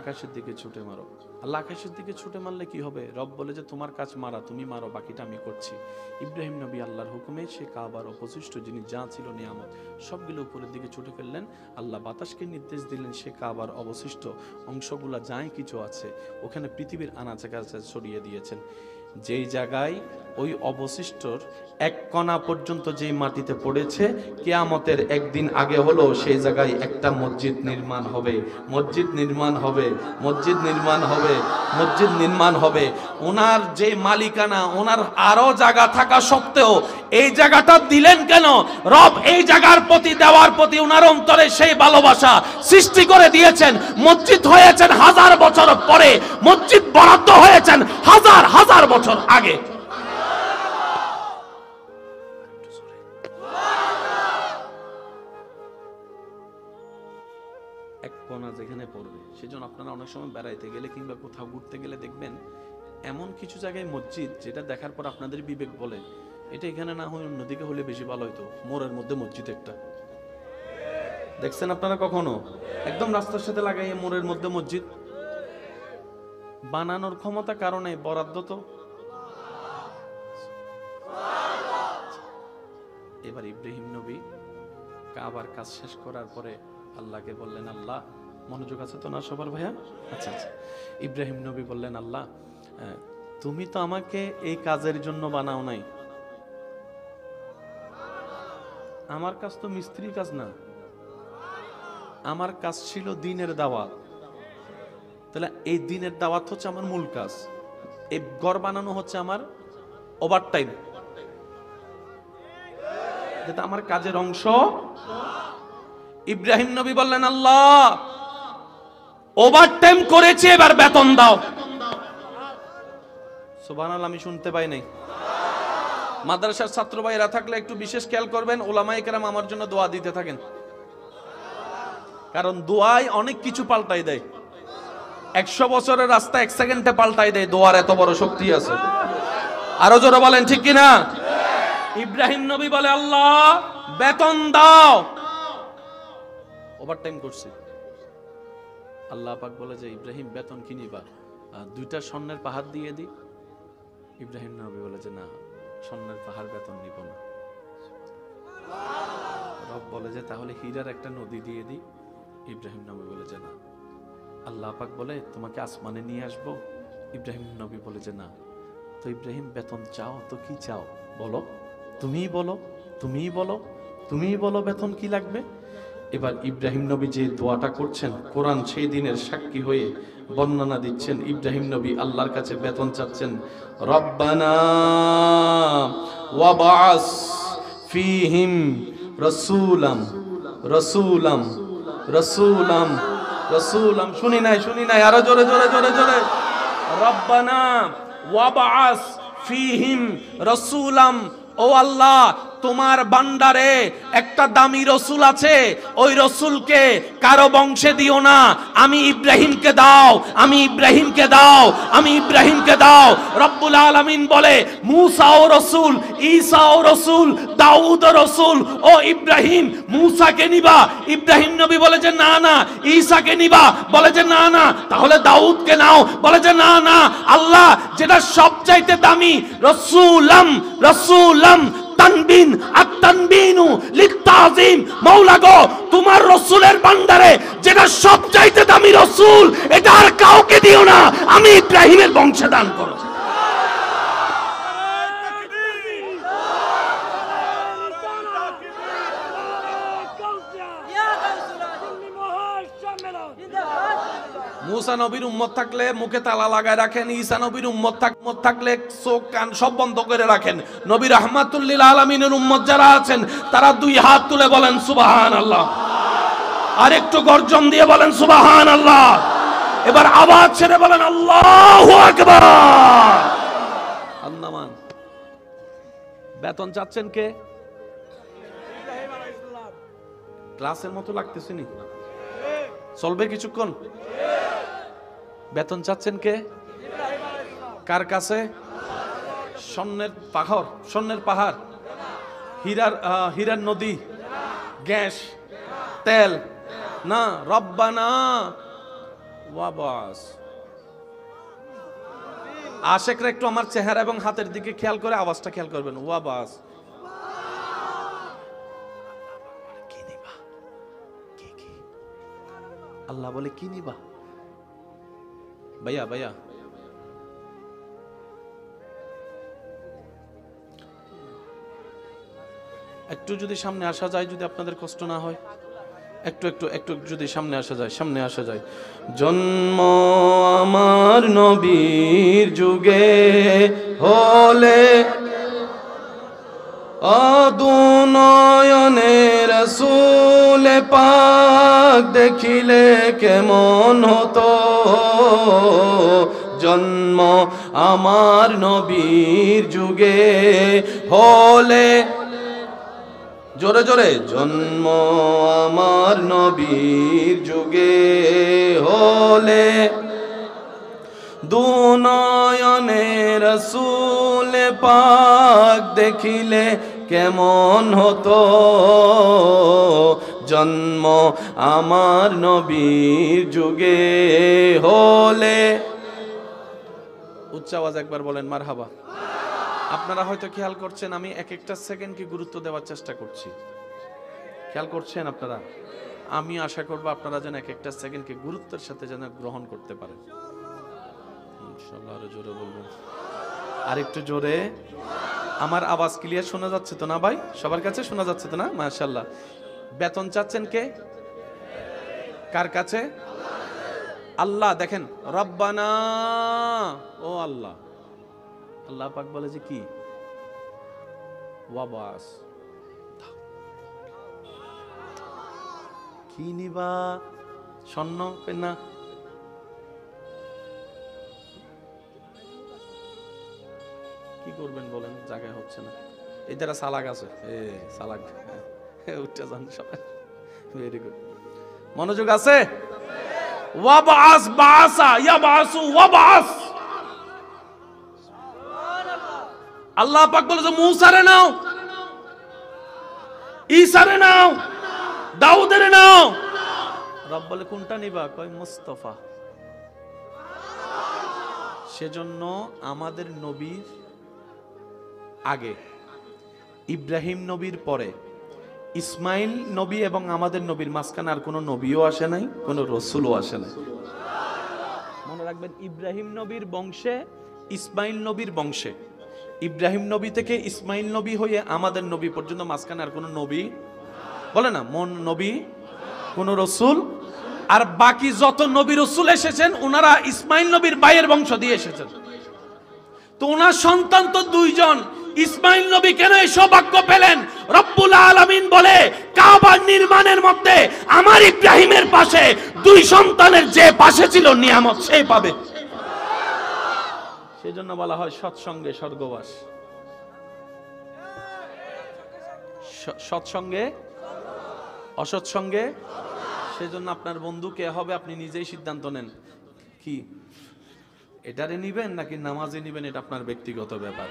আকাশের দিকে ছুটে মারো। আল্লাহ আকাশের দিকে ছুটে মারলে কি হবে? রব বলে যে তোমার কাজ মারা, তুমি মারো, বাকিটা আমি করছি। ইব্রাহিম নবী আল্লাহর হুকুমে সে কাবার অবশিষ্ট যিনি যা ছিল নিয়ামত সবগুলো উপরের দিকে ছুটে ফেললেন। আল্লাহ বাতাসকে নির্দেশ দিলেন সে কাবার অবশিষ্ট অংশগুলা যাই কিছু আছে ওখানে পৃথিবীর আনাচে কাছে ছড়িয়ে দিয়েছেন। যেই জায়গায় ওই অবশিষ্টর এক কণা পর্যন্ত যেই মাটিতে পড়েছে, কিয়ামতের একদিন আগে হলো সেই জায়গায় একটা মসজিদ নির্মাণ হবে, মসজিদ নির্মাণ হবে, মসজিদ নির্মাণ হবে, মসজিদ নির্মাণ হবে। ওনার যে মালিকানা, ওনার আরো জায়গা থাকা সত্ত্বেও এই জায়গাটা দিলেন কেন? রব এই জায়গার প্রতি দেওয়ার প্রতি ওনার অন্তরে সেই ভালোবাসা সৃষ্টি করে দিয়েছেন। মসজিদ হয়েছেন 1000 বছর পরে, মসজিদ বরাদ্দ হয়েছেন হাজার হাজার বছর আগে। এক কোণা যেখানে পড়বে, সেজন্য আপনারা অনেক সময় বেড়াইতে গেলে কিংবা কোথাও ঘুরতে গেলে দেখবেন এমন কিছু জায়গায় মসজিদ যেটা দেখার পর আপনাদের বিবেক বলে এটা এখানে না হয় অন্যদিকে হলে বেশি ভালো হতো। মোড়ের মধ্যে মসজিদ একটা দেখছেন আপনারা কখনো? একদম রাস্তার সাথে লাগাইয়ে মোড়ের মধ্যে মসজিদ বানানোর ক্ষমতা কারণে বরাদ্দ তো। এবার ইব্রাহিম নবী কাবার কাজ শেষ করার পরে আল্লাহকে বললেন, আল্লাহ, মনোযোগ আছে তো না সবার ভাইয়া? আচ্ছা আচ্ছা। ইব্রাহিম নবী বললেন, আল্লাহ তুমি তো আমাকে এই কাজের জন্য বানাও নাই, আমার কাজ তো মিস্ত্রি কাজ না, আমার কাজ ছিল দিনের দাওয়াত। তাহলে এই দিনের দাওয়াত হচ্ছে আমার মূল কাজ, এই ঘর বানানো হচ্ছে আমার ওভারটাইম, যেটা আমার কাজের অংশ। ইব্রাহিম নবী বললেন, আল্লাহ ওভারটাইম করেছে, এবার বেতন দাও। সুবহানাল্লাহ, আমি শুনতে পাই নাই। মাদ্রাসার ছাত্র ভাইরা থাকলে একটু বিশেষ খেয়াল করবেন, ওলামায়ে কেরাম আমার জন্য দোয়া দিতে থাকেন, কারণ দোয়াই অনেক কিছু পাল্টাই দেয়। 100 বছরের রাস্তা 1 সেকেন্ডে পাল্টাই দেয়, দোয়ার এত বড় শক্তি আছে। আরো জোরে বলেন ঠিক কিনা? ইব্রাহিম নবী বলে, আল্লাহ বেতন দাও। ওভারটাইম করছে। আল্লাহ পাক বলে যে, ইব্রাহিম বেতন কি নিবা? 2টা স্বর্ণের পাহাড় দিয়ে দি। ইব্রাহিম নবী বলে যে, না, স্বর্ণের পাহাড় বেতন নিব না। রব বলে যে, তাহলে হীরার একটা নদী দিয়ে দি। ইব্রাহিম নবী বলে যে, না। আল্লাহ পাক বলে, তোমাকে আসমানে নিয়ে আসবো। ইব্রাহিম নবী বলে যে, না। তো ইব্রাহিম, বেতন চাও তো কি চাও বলো? তুমিই বলো, তুমিই বলো, তুমিই বলো বেতন কি লাগবে। এবার ইব্রাহিম নবী যে দোয়াটা করছেন, কোরআন সেই দিনের সাক্ষী হয়ে বর্ণনা দিচ্ছেন। ইব্রাহিম নবী আল্লাহর কাছে বেতন চাচ্ছেন, রব্বানা ওয়াবাস ফীহিম রাসূলাম রাসূলাম রাসূলাম রাসূলাম। শুনি নাই, আরো জোরে জোরে জোরে জোরে। রব্বানা ওয়াবাস ফীহিম রাসূলাম। ও আল্লাহ, তোমার বান্দারে একটা দামি রসুল আছে, ওই রসুলকে কারো বংশে দিও না, আমি ইব্রাহিমকে দাও, আমি ইব্রাহিমকে দাও, আমি ইব্রাহিমকে দাও। রব্বুল আলামিন বলে, মূসাও রসুল, ঈসাও রসুল, দাউদও রসুল। ও ইব্রাহিম, মূসাকে নিবা? ইব্রাহিম নবী বলে যে না না। ঈসাকে নিবা? বলে যে না না। তাহলে দাউদকে নাও? বলে যে না না। আল্লাহ যেটা সবচাইতে দামি, রসুলাম রসুলাম, তানবিন আত-তানবিনু লিত-তাযীম। মাওলা গো, তোমার রসুলের ভান্ডারে যেটা সবচাইতে দামি রসুল, এটা আর কাউকে দিও না, আমি ইব্রাহিমের বংশে দান করো। মুসা নবীর উম্মত থাকলে মুখে তালা লাগায় রাখেন, ঈসা নবীর উম্মত থাকলে চোখ কান সব বন্ধ করে রাখেন। নবী রাহমাতুল লিল আলামিনের উম্মত যারা আছেন, তারা দুই হাত তুলে বলেন সুবহানাল্লাহ। আর একটু গর্জন দিয়ে বলেন সুবহানাল্লাহ। এবার আওয়াজ ছেড়ে বলেন আল্লাহু আকবার। আন্নামান বেতন চাচ্ছেন কে? ক্লাসের মতো লাগতেছে নি? চলবে কিছুক্ষণ? বেতন চাচ্ছেন কে? কার কাছে? স্বর্ণের পাহাড়, হীরার নদী, গ্যাস, তেল না। রব্বানা ওয়াবাস। আশেকরা একটু আমার চেহারা এবং হাতের দিকে খেয়াল করে আওয়াজটা খেয়াল করবেন। ওয়াবাস। কি নিবা? কি? আল্লাহ বলে কি নিবা? ভাইয়া একটু যদি সামনে আসা যায়, যদি আপনাদের কষ্ট না হয়, একটু যদি সামনে আসা যায়। জন্ম আমার নবীর যুগে হলে, অদুনয়নে রাসূল পাক দেখিলে কেমন হতো। জন্ম আমার নবীর যুগে হলে, জোরে জোরে, জন্ম আমার নবীর যুগে হলে, দুনয়নে রাসূল পাক দেখিলে কেমন হতো। জন্ম আমার নবীর যুগে হলে। উচ্চ আওয়াজ একবার বলেন মারহাবা। আপনারা হয়তো খেয়াল করছেন, আমি এক একটা সেকেন্ডকে গুরুত্ব দেওয়ার চেষ্টা করছি। খেয়াল করছেন আপনারা? আমি আশা করব আপনারা যেন এক একটা সেকেন্ডকে গুরুত্বের সাথে যেন গ্রহণ করতে পারেন। ইনশাআল্লাহ আরো জোরে বলবেন, আর একটু জোরে। আমার আওয়াজ ক্লিয়ার শোনা যাচ্ছে তো না ভাই? সবার কাছে শোনা যাচ্ছে তো না? মাশাআল্লাহ। বেতন চাচ্ছেন কে? কার কাছে? আল্লাহ। দেখেন, রব্বানা, ও আল্লাহ। আল্লাহ পাক বলে যে কি? ওয়াবাস। কি নিবা? স্বর্ণ না? কি করবেন বলেন? জায়গায় হচ্ছে না। এই দ্বারা সালাক আছে, সালাক উঠতে যান সবাই। ভেরি গুড, মনোযোগ আছে। ওয়াবাস, বাসা, ইয়াবাসু, ওয়াবাস। আল্লাহ পাক বলে যে মূসারে নাও, ঈসারে নাও, দাউদের নাও। রব বলে কোনটা নিবা? কয় মুস্তাফা। সেজন্য আমাদের নবীর আগে, ইব্রাহিম নবীর পরে ইসমাইল নবী এবং আমাদের নবীর মাঝখানে আর কোনো নবীও আসে নাই, কোনো রসুলও আসে নাই। মনে রাখবেন, ইব্রাহিম নবীর বংশে, ইসমাইল নবীর বংশে, ইব্রাহিম নবী থেকে ইসমাইল নবী হয়ে আমাদের নবী পর্যন্ত মাঝখানে আর কোনো নবী বলে না মন নবী কোন রসুল, আর বাকি যত নবী রসুল এসেছেন ওনারা ইসমাইল নবীর ভাইয়ের বংশ দিয়ে এসেছেন। তো ওনার সন্তান তো দুইজন। ইসমাইল নবী কেন এই সৌভাগ্য পেলেন? রব্বুল আলামিন বলে কাবা নির্মাণের মধ্যে আমার ইব্রাহিমের পাশে দুই সন্তানের যে পাশে ছিল নিয়ামত সেই পাবে। সেজন্য বলা হয় সৎসঙ্গে স্বর্গবাস। সৎসঙ্গে অসৎসঙ্গে। সেজন্য আপনার বন্ধু কে হবে আপনি নিজেই সিদ্ধান্ত নেন। কি এটারে নিবেন নাকি নামাজে নিবেন, এটা আপনার ব্যক্তিগত ব্যাপার।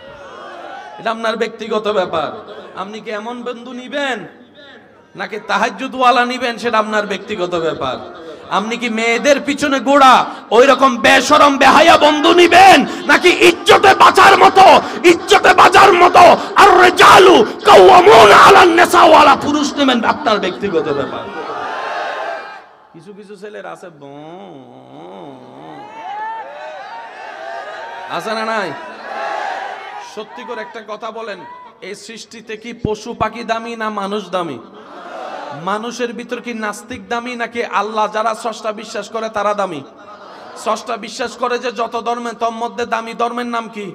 এটা আপনার ব্যক্তিগত ব্যাপার। আপনি কি এমন বন্ধু নিবেন নাকি তাহাজ্জুদওয়ালা নিবেন, সেটা আপনার ব্যক্তিগত ব্যাপার। আপনি কি মেয়েদের পিছনে গোড়া ওই রকম বেশরম বেহায়া বন্ধু নিবেন, নাকি ইজ্জতে বাঁচার মতো আর রিজালু কাওয়ামুনা আলান নিসা ওয়ালা পুরুষ নেবেন, আপনার ব্যক্তিগত ব্যাপার। কিছু কিছু ছেলের আছে আছে না নাই? সত্যি করে একটা কথা বলেন, এই সৃষ্টিতে কি পশু পাখি দামি না মানুষ দামি? মানুষের ভিতর কি নাস্তিক দামি নাকি আল্লাহ যারা স্রষ্টা বিশ্বাস করে তারা দামি? স্রষ্টা বিশ্বাস করে যে যত ধর্মের তোর মধ্যে দামি ধর্মের নাম কি?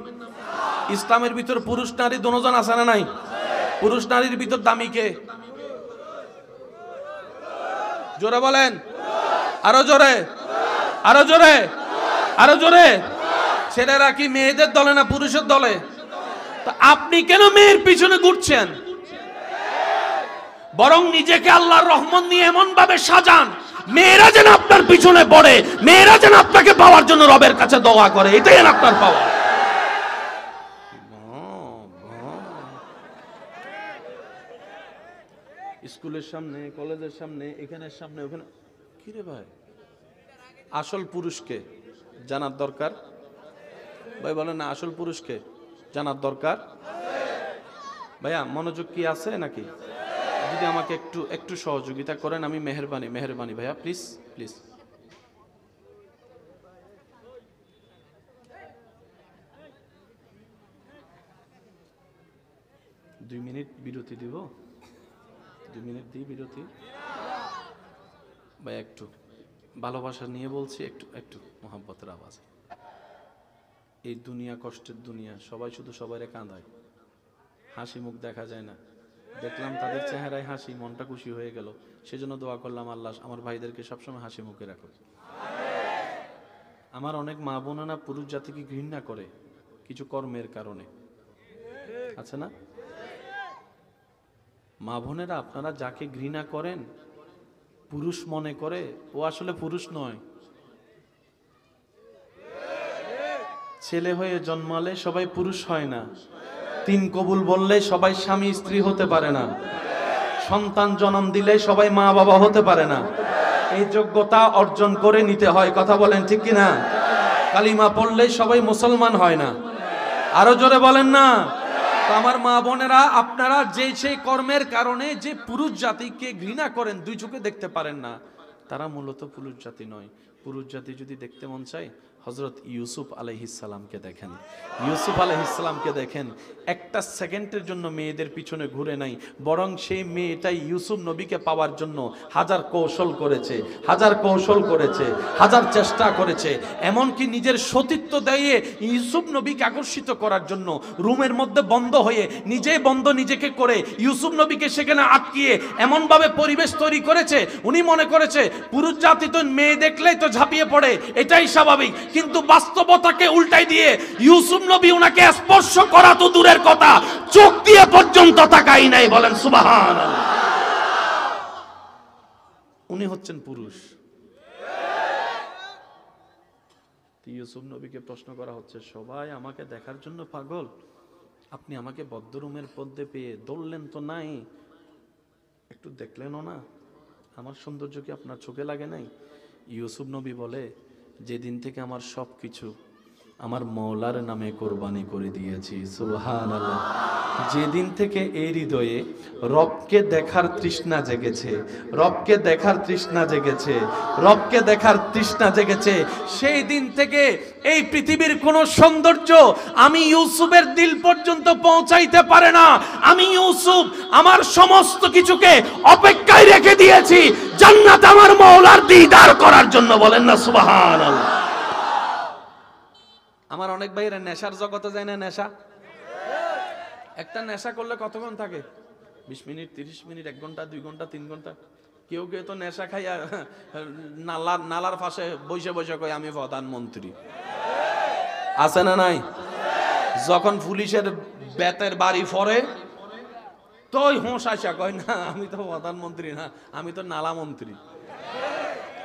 ইসলামের ভিতর পুরুষ নারী দুজন আছে না নাই? পুরুষ নারীর ভিতর দামি কে? জোরে বলেন, আরো জোরে, আরো জোরে, আরো জোরে। ছেলেরা কি মেয়েদের দলে না পুরুষের দলে? তো আপনি কেন মেয়ের পিছনে ঘুরছেন? বরং নিজেকে আল্লাহর রহমত নিয়ে এমন ভাবে সাজান মেয়েরা যেন আপনার পিছনে পড়ে, মেয়েরা যেন আপনাকে পাওয়ার জন্য রবের কাছে দোয়া করে, এটাই আপনার পাওয়া। স্কুলের সামনে, কলেজের সামনে, এখানের সামনে, ওখানে। কি রে ভাই, আসল পুরুষকে জানার দরকার। ভাই বলেন না, আসল পুরুষকে জানার দরকার। ভাইয়া মনোযোগ কি আছে নাকি? যদি আমাকে একটু সহযোগিতা করেন, আমি মেহেরবানি ভাইয়া, প্লিজ প্লিজ। দুই মিনিট বিরতি দিব, 2 মিনিট দিই বিরতি। ভাই একটু ভালোবাসা নিয়ে বলছি, একটু মোহাব্বতের আওয়াজ। এই দুনিয়া কষ্টের দুনিয়া, সবাই শুধু সবাইরে কাঁদায়, হাসি মুখ দেখা যায় না। দেখলাম তাদের চেহারায় হাসি, মনটা খুশি হয়ে গেল। সেজন্য দোয়া করলাম, আল্লাহ আমার ভাইদেরকে সবসময় হাসি মুখে রাখো। আমার অনেক মা বোনেরা পুরুষ জাতিকে ঘৃণা করে কিছু কর্মের কারণে, আছে না? মা বোনেরা আপনারা যাকে ঘৃণা করেন পুরুষ মনে করে, ও আসলে পুরুষ নয়। ছেলে হয়ে জন্মালে সবাই পুরুষ হয় না। 3 কবুল বললে সবাই স্বামী স্ত্রী হতে পারে না। সন্তান জন্ম দিলে সবাই মা বাবা হতে পারে না। এই যোগ্যতা অর্জন করে নিতে হয়। কথা বলেন ঠিক কিনা? কালিমা পড়লে সবাই মুসলমান হয় না। আরো জোরে বলেন না। তো আমার মা বোনেরা, আপনারা যে সেই কর্মের কারণে যে পুরুষ জাতিকে ঘৃণা করেন, 2 চোখে দেখতে পারেন না, তারা মূলত পুরুষ জাতি নয়। পুরুষ জাতি যদি দেখতে মন চায়, হযরত ইউসুফ আলাইহিস সালামকে দেখেন। ইউসুফ আলাইহিস সালামকে দেখেন, একটা সেকেন্ডের জন্য মেয়েদের পিছনে ঘুরে নাই, বরং সেই মেয়েটাই ইউসুফ নবীকে পাওয়ার জন্য হাজার কৌশল করেছে, হাজার চেষ্টা করেছে। এমনকি নিজের সতীত্ব দিয়ে ইউসুফ নবীকে আকর্ষিত করার জন্য রুমের মধ্যে বন্ধ হয়ে নিজেই বন্ধ নিজেকে করে ইউসুফ নবীকে সেখানে আটকিয়ে এমনভাবে পরিবেশ তৈরি করেছে, উনি মনে করেছে পুরুষ জাতি তো মেয়ে দেখলেই তো ঝাঁপিয়ে পড়ে, এটাই স্বাভাবিক। কিন্তু বাস্তবতাকে উল্টাই দিয়ে ইউসুফ নবী উনাকে স্পর্শ করা তো দূরের কথা, চোখ দিয়ে পর্যন্ত তাকাই নাই। বলেন সুবহানাল্লাহ। উনি হচ্ছেন পুরুষ। ইউসুফ নবীকে প্রশ্ন করা হচ্ছে, সবাই আমাকে দেখার জন্য পাগল, আপনি আমাকে বদ্ধ রুমের মধ্যে পেয়ে দৌড়লেন তো নাই, একটু দেখলেনও না, আমার সৌন্দর্য কি আপনার চোখে লাগে নাই? ইউসুফ নবী বলে, যেদিন থেকে আমার সবকিছু আমার মওলার নামে কোরবানি করে দিয়েছি। সুবহানাল্লাহ। যেদিন থেকে এই হৃদয়ে রবকে দেখার তৃষ্ণা জেগেছে, রবকে দেখার তৃষ্ণা জেগেছে, রবকে দেখার তৃষ্ণা জেগেছে, সেই দিন থেকে এই পৃথিবীর কোন সৌন্দর্য আমি ইউসুফের দিল পর্যন্ত পৌঁছাইতে পারে না। আমি ইউসুফ আমার সমস্ত কিছুকে অপেক্ষায় রেখে দিয়েছি জান্নাত আমার মওলার দিদার করার জন্য। বলেন না সুবহানাল্লাহ। আমার অনেক ভাইরা নেশার জগতে যায় না। নেশা, একটা নেশা করলে কতক্ষণ থাকে? 20 মিনিট, 30 মিনিট, 1 ঘন্টা, 2 ঘন্টা, 3 ঘন্টা। কেউ কেউ তো নেশা খাইয়া নালার পাশে বসে বসে কয় আমি প্রধানমন্ত্রী। আছে না নাই? যখন পুলিশের বেতের বাড়ি ফরে তোই হোঁশ আসা কয় না আমি তো প্রধানমন্ত্রী না, আমি তো নালা মন্ত্রী।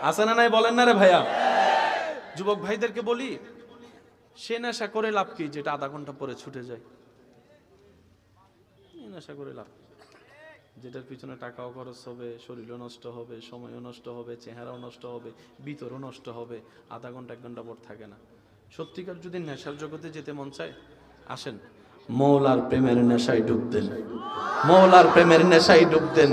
আছে না নাই? বলেন না রে ভাইয়া। যুবক ভাইদেরকে বলি, সে নেশা করে লাভ কি যেটা আধা ঘন্টা পরে ছুটে যায়? নেশা করে লাভ, যেটার পিছনে টাকাও খরচ হবে, শরীরও নষ্ট হবে, সময়ও নষ্ট হবে, চেহারাও নষ্ট হবে, ভিতরও নষ্ট হবে, আধা ঘন্টা 1 ঘন্টা পর থাকে না। সত্যিকার যদি নেশার জগতে যেতে মন চায়, আসেন মওলার প্রেমের নেশায় ডুব দেন, মওলার প্রেমের নেশায় ডুব দেন।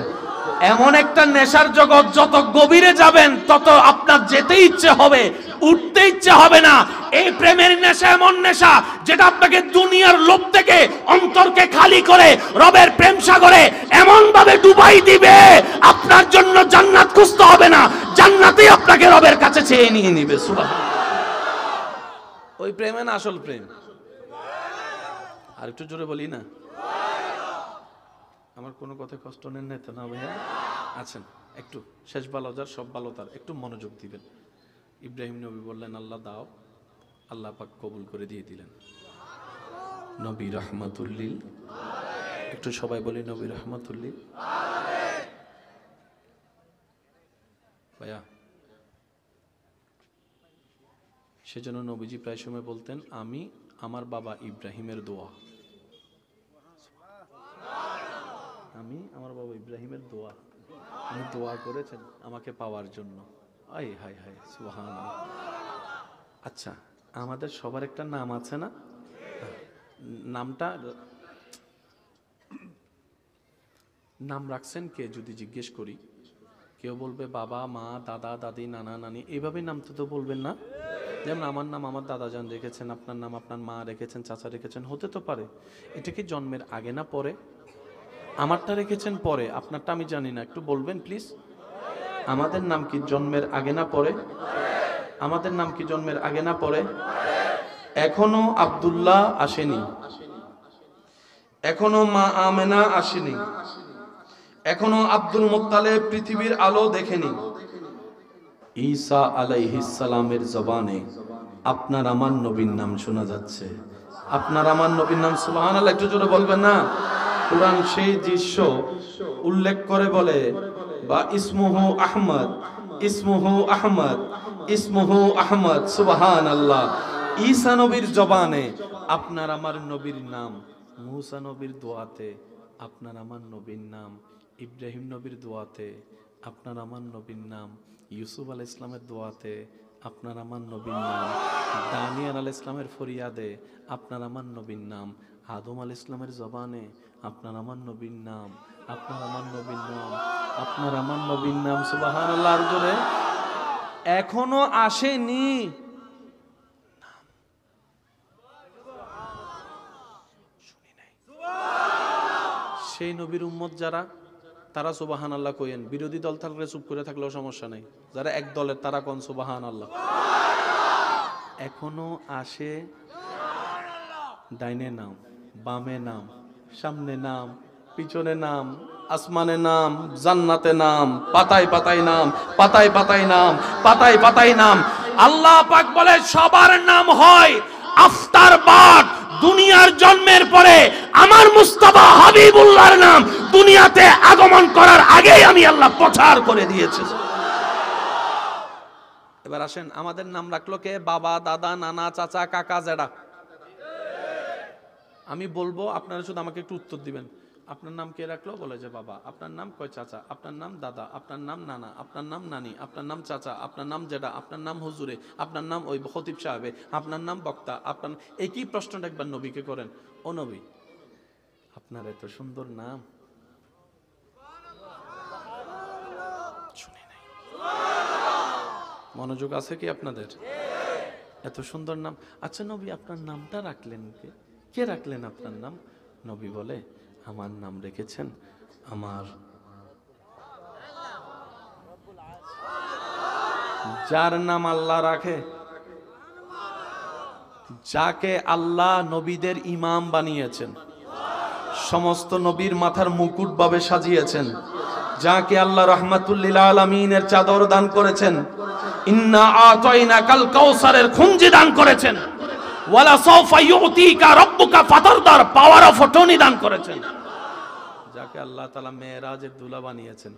এমন একটা নেশার জগৎ, যত গভীরে যাবেন তত আপনার যেতে ইচ্ছে হবে, উঠতে ইচ্ছে হবে না। এই প্রেমের নেশা এমন নেশা যেটা আপনাকে দুনিয়ার লোভ থেকে অন্তরকে খালি করে রবের প্রেম সাগরে এমন ভাবে ডুবাই দিবে, আপনার জন্য জান্নাত খুঁজতে হবে না, জান্নাতেই আপনাকে রবের কাছে চেয়ে নিয়ে নিবে। সুবহানাল্লাহ। ওই প্রেমে না আসল প্রেম। আর একটু জোরে বলি না? আমার কোনো কথা কষ্ট নেন না তো না ভাইয়া? আছেন একটু, শেষ ভালো যার সব ভালো তার, একটু মনোযোগ দিবেন। ইব্রাহিম নবী বললেন আল্লাহ দাও, আল্লাহ পাক কবুল করে দিয়ে দিলেন। নবী রহমাতুল্লিল, একটু সবাই বলি নবী রহমাতুল্লিল। ভাইয়া, সেজন্য নবীজি প্রায় সময় বলতেন আমি আমার বাবা ইব্রাহিমের দোয়া, আমি আমার বাবা ইব্রাহিমের দোয়া, উনি দোয়া করেছেন আমাকে পাওয়ার জন্য। আই হাই হাই সুবহানাল্লাহ। আচ্ছা, আমাদের সবার একটা নাম আছে না? নামটা নাম রাখছেন কে যদি জিজ্ঞেস করি? কেউ বলবে বাবা, মা, দাদা, দাদি, নানা, নানি, এইভাবে নাম তো বলবেন না? যেমন আমার নাম আমার দাদা জান রেখেছেন, আপনার নাম আপনার মা রেখেছেন, চাচা রেখেছেন, হতে তো পারে। এটা কি জন্মের আগে না পরে? আমারটা রেখেছেন পরে, আপনারটা আমি জানি না, একটু বলবেন প্লিজ। আমাদের নাম কি জন্মের আগে না পরে? আমাদের নাম কি জন্মের আগে না পরে? এখনো আব্দুল্লাহ আসেনি, এখনো মা আমেনা আসেনি, এখনো আব্দুল মুত্তালিব পৃথিবীর আলো দেখেনি। ঈসা আলাইহিস সালামের জবানে আপনার আমার নবীর নাম শোনা যাচ্ছে। আপনার আমার নবীর নাম সুবহানাল্লাহ, একটু জোরে বলবেন না? কুরআন সেই দৃশ্য উল্লেখ করে বলে বা ইসমুহু আহমদ, ইসমুহু আহমদ, ইসমুহু আহমদ। সুবহানাল্লাহ। ঈসা নবীর জবানে আপনার আমার নবীর নাম, মূসা নবীর দোয়াতে আপনার আমার নবীর নাম, ইব্রাহিম নবীর দোয়াতে আপনার আমার নবীর নাম, ইউসুফ আলাইহিস সালামের দোয়াতে আপনার আমার নবীর নাম, দানিয়েল আলাইহিস সালামের ফরিয়াদে আপনার আমার নবীর নাম, আদম আলাইহিস সালামের জবানে আপনার আমার নবীর নাম, আপনার আমার নবীর নাম, আপনার আমার নবীর নাম। সুবহানাল্লাহ। আর জোরে, এখনো আসেনি। সেই নবীর উম্মত যারা, তারা সুবহানাল্লাহ কইেন। বিরোধী দল থাকলে চুপ করে থাকলেও সমস্যা নেই, যারা এক দলের তারা কোন সুবহানাল্লাহ। এখনো আসে। ডাইনে নাম, বামে নাম, সামনে নাম, পিছনে নাম, আসমানে নাম, জান্নাতে নাম, পাতায় পাতায় নাম, পাতায় পাতায় নাম, পাতায় পাতায় নাম। আল্লাহ পাক বলে সবার নাম হয় আফতার বাদ। দুনিয়ার জন্মের পরে আমার মুস্তাফা হাবিবুল্লাহর নাম দুনিয়াতে আগমন করার আগেই আমি আল্লাহ প্রচার করে দিয়েছি। এবার আসেন, আমাদের নাম রাখলো কে? বাবা, দাদা, নানা, চাচা, কাকা, জেঠা। আমি বলবো, আপনারা শুধু আমাকে একটু উত্তর দিবেন। আপনার নাম কে রাখলো? বলে যে বাবা। আপনার নাম? কয় চাচা। আপনার নাম? দাদা। আপনার নাম? নানা। আপনার নাম? নানি। আপনার নাম? চাচা। আপনার নাম? জেঠা। আপনার নাম? হুজুরে। আপনার নাম? ওই খতিব সাহেবে। আপনার নাম? বক্তা। আপনার একই প্রশ্নটা একবার নবীকে করেন, ও নবী আপনার এত সুন্দর নাম শুনি নাই। মনোযোগ আছে কি আপনাদের? এত সুন্দর নাম। আচ্ছা নবী, আপনার নামটা রাখলেন কে? কে রাখলেন আপনার নাম? নবী বলে, আমার নাম রেখেছেন আমার যার নাম আল্লাহ রাখে, যাকে আল্লাহ নবীদের ইমাম বানিয়েছেন, সমস্ত নবীর মাথার মুকুট ভাবে সাজিয়েছেন, যাকে আল্লাহ রাহমাতুল লিল আলামিনের চাদর দান করেছেন, ইন্না আতাইনাকাল কাউসারের খুঁজি দান করেছেন, ওয়ালা সাওফা ইউতিকা রাব্বুকা ফাতারদার পাওয়ার অফ অটর্নি দান করেছেন, যাকে আল্লাহ তাআলা মেরাজের দুলা বানিয়েছেন।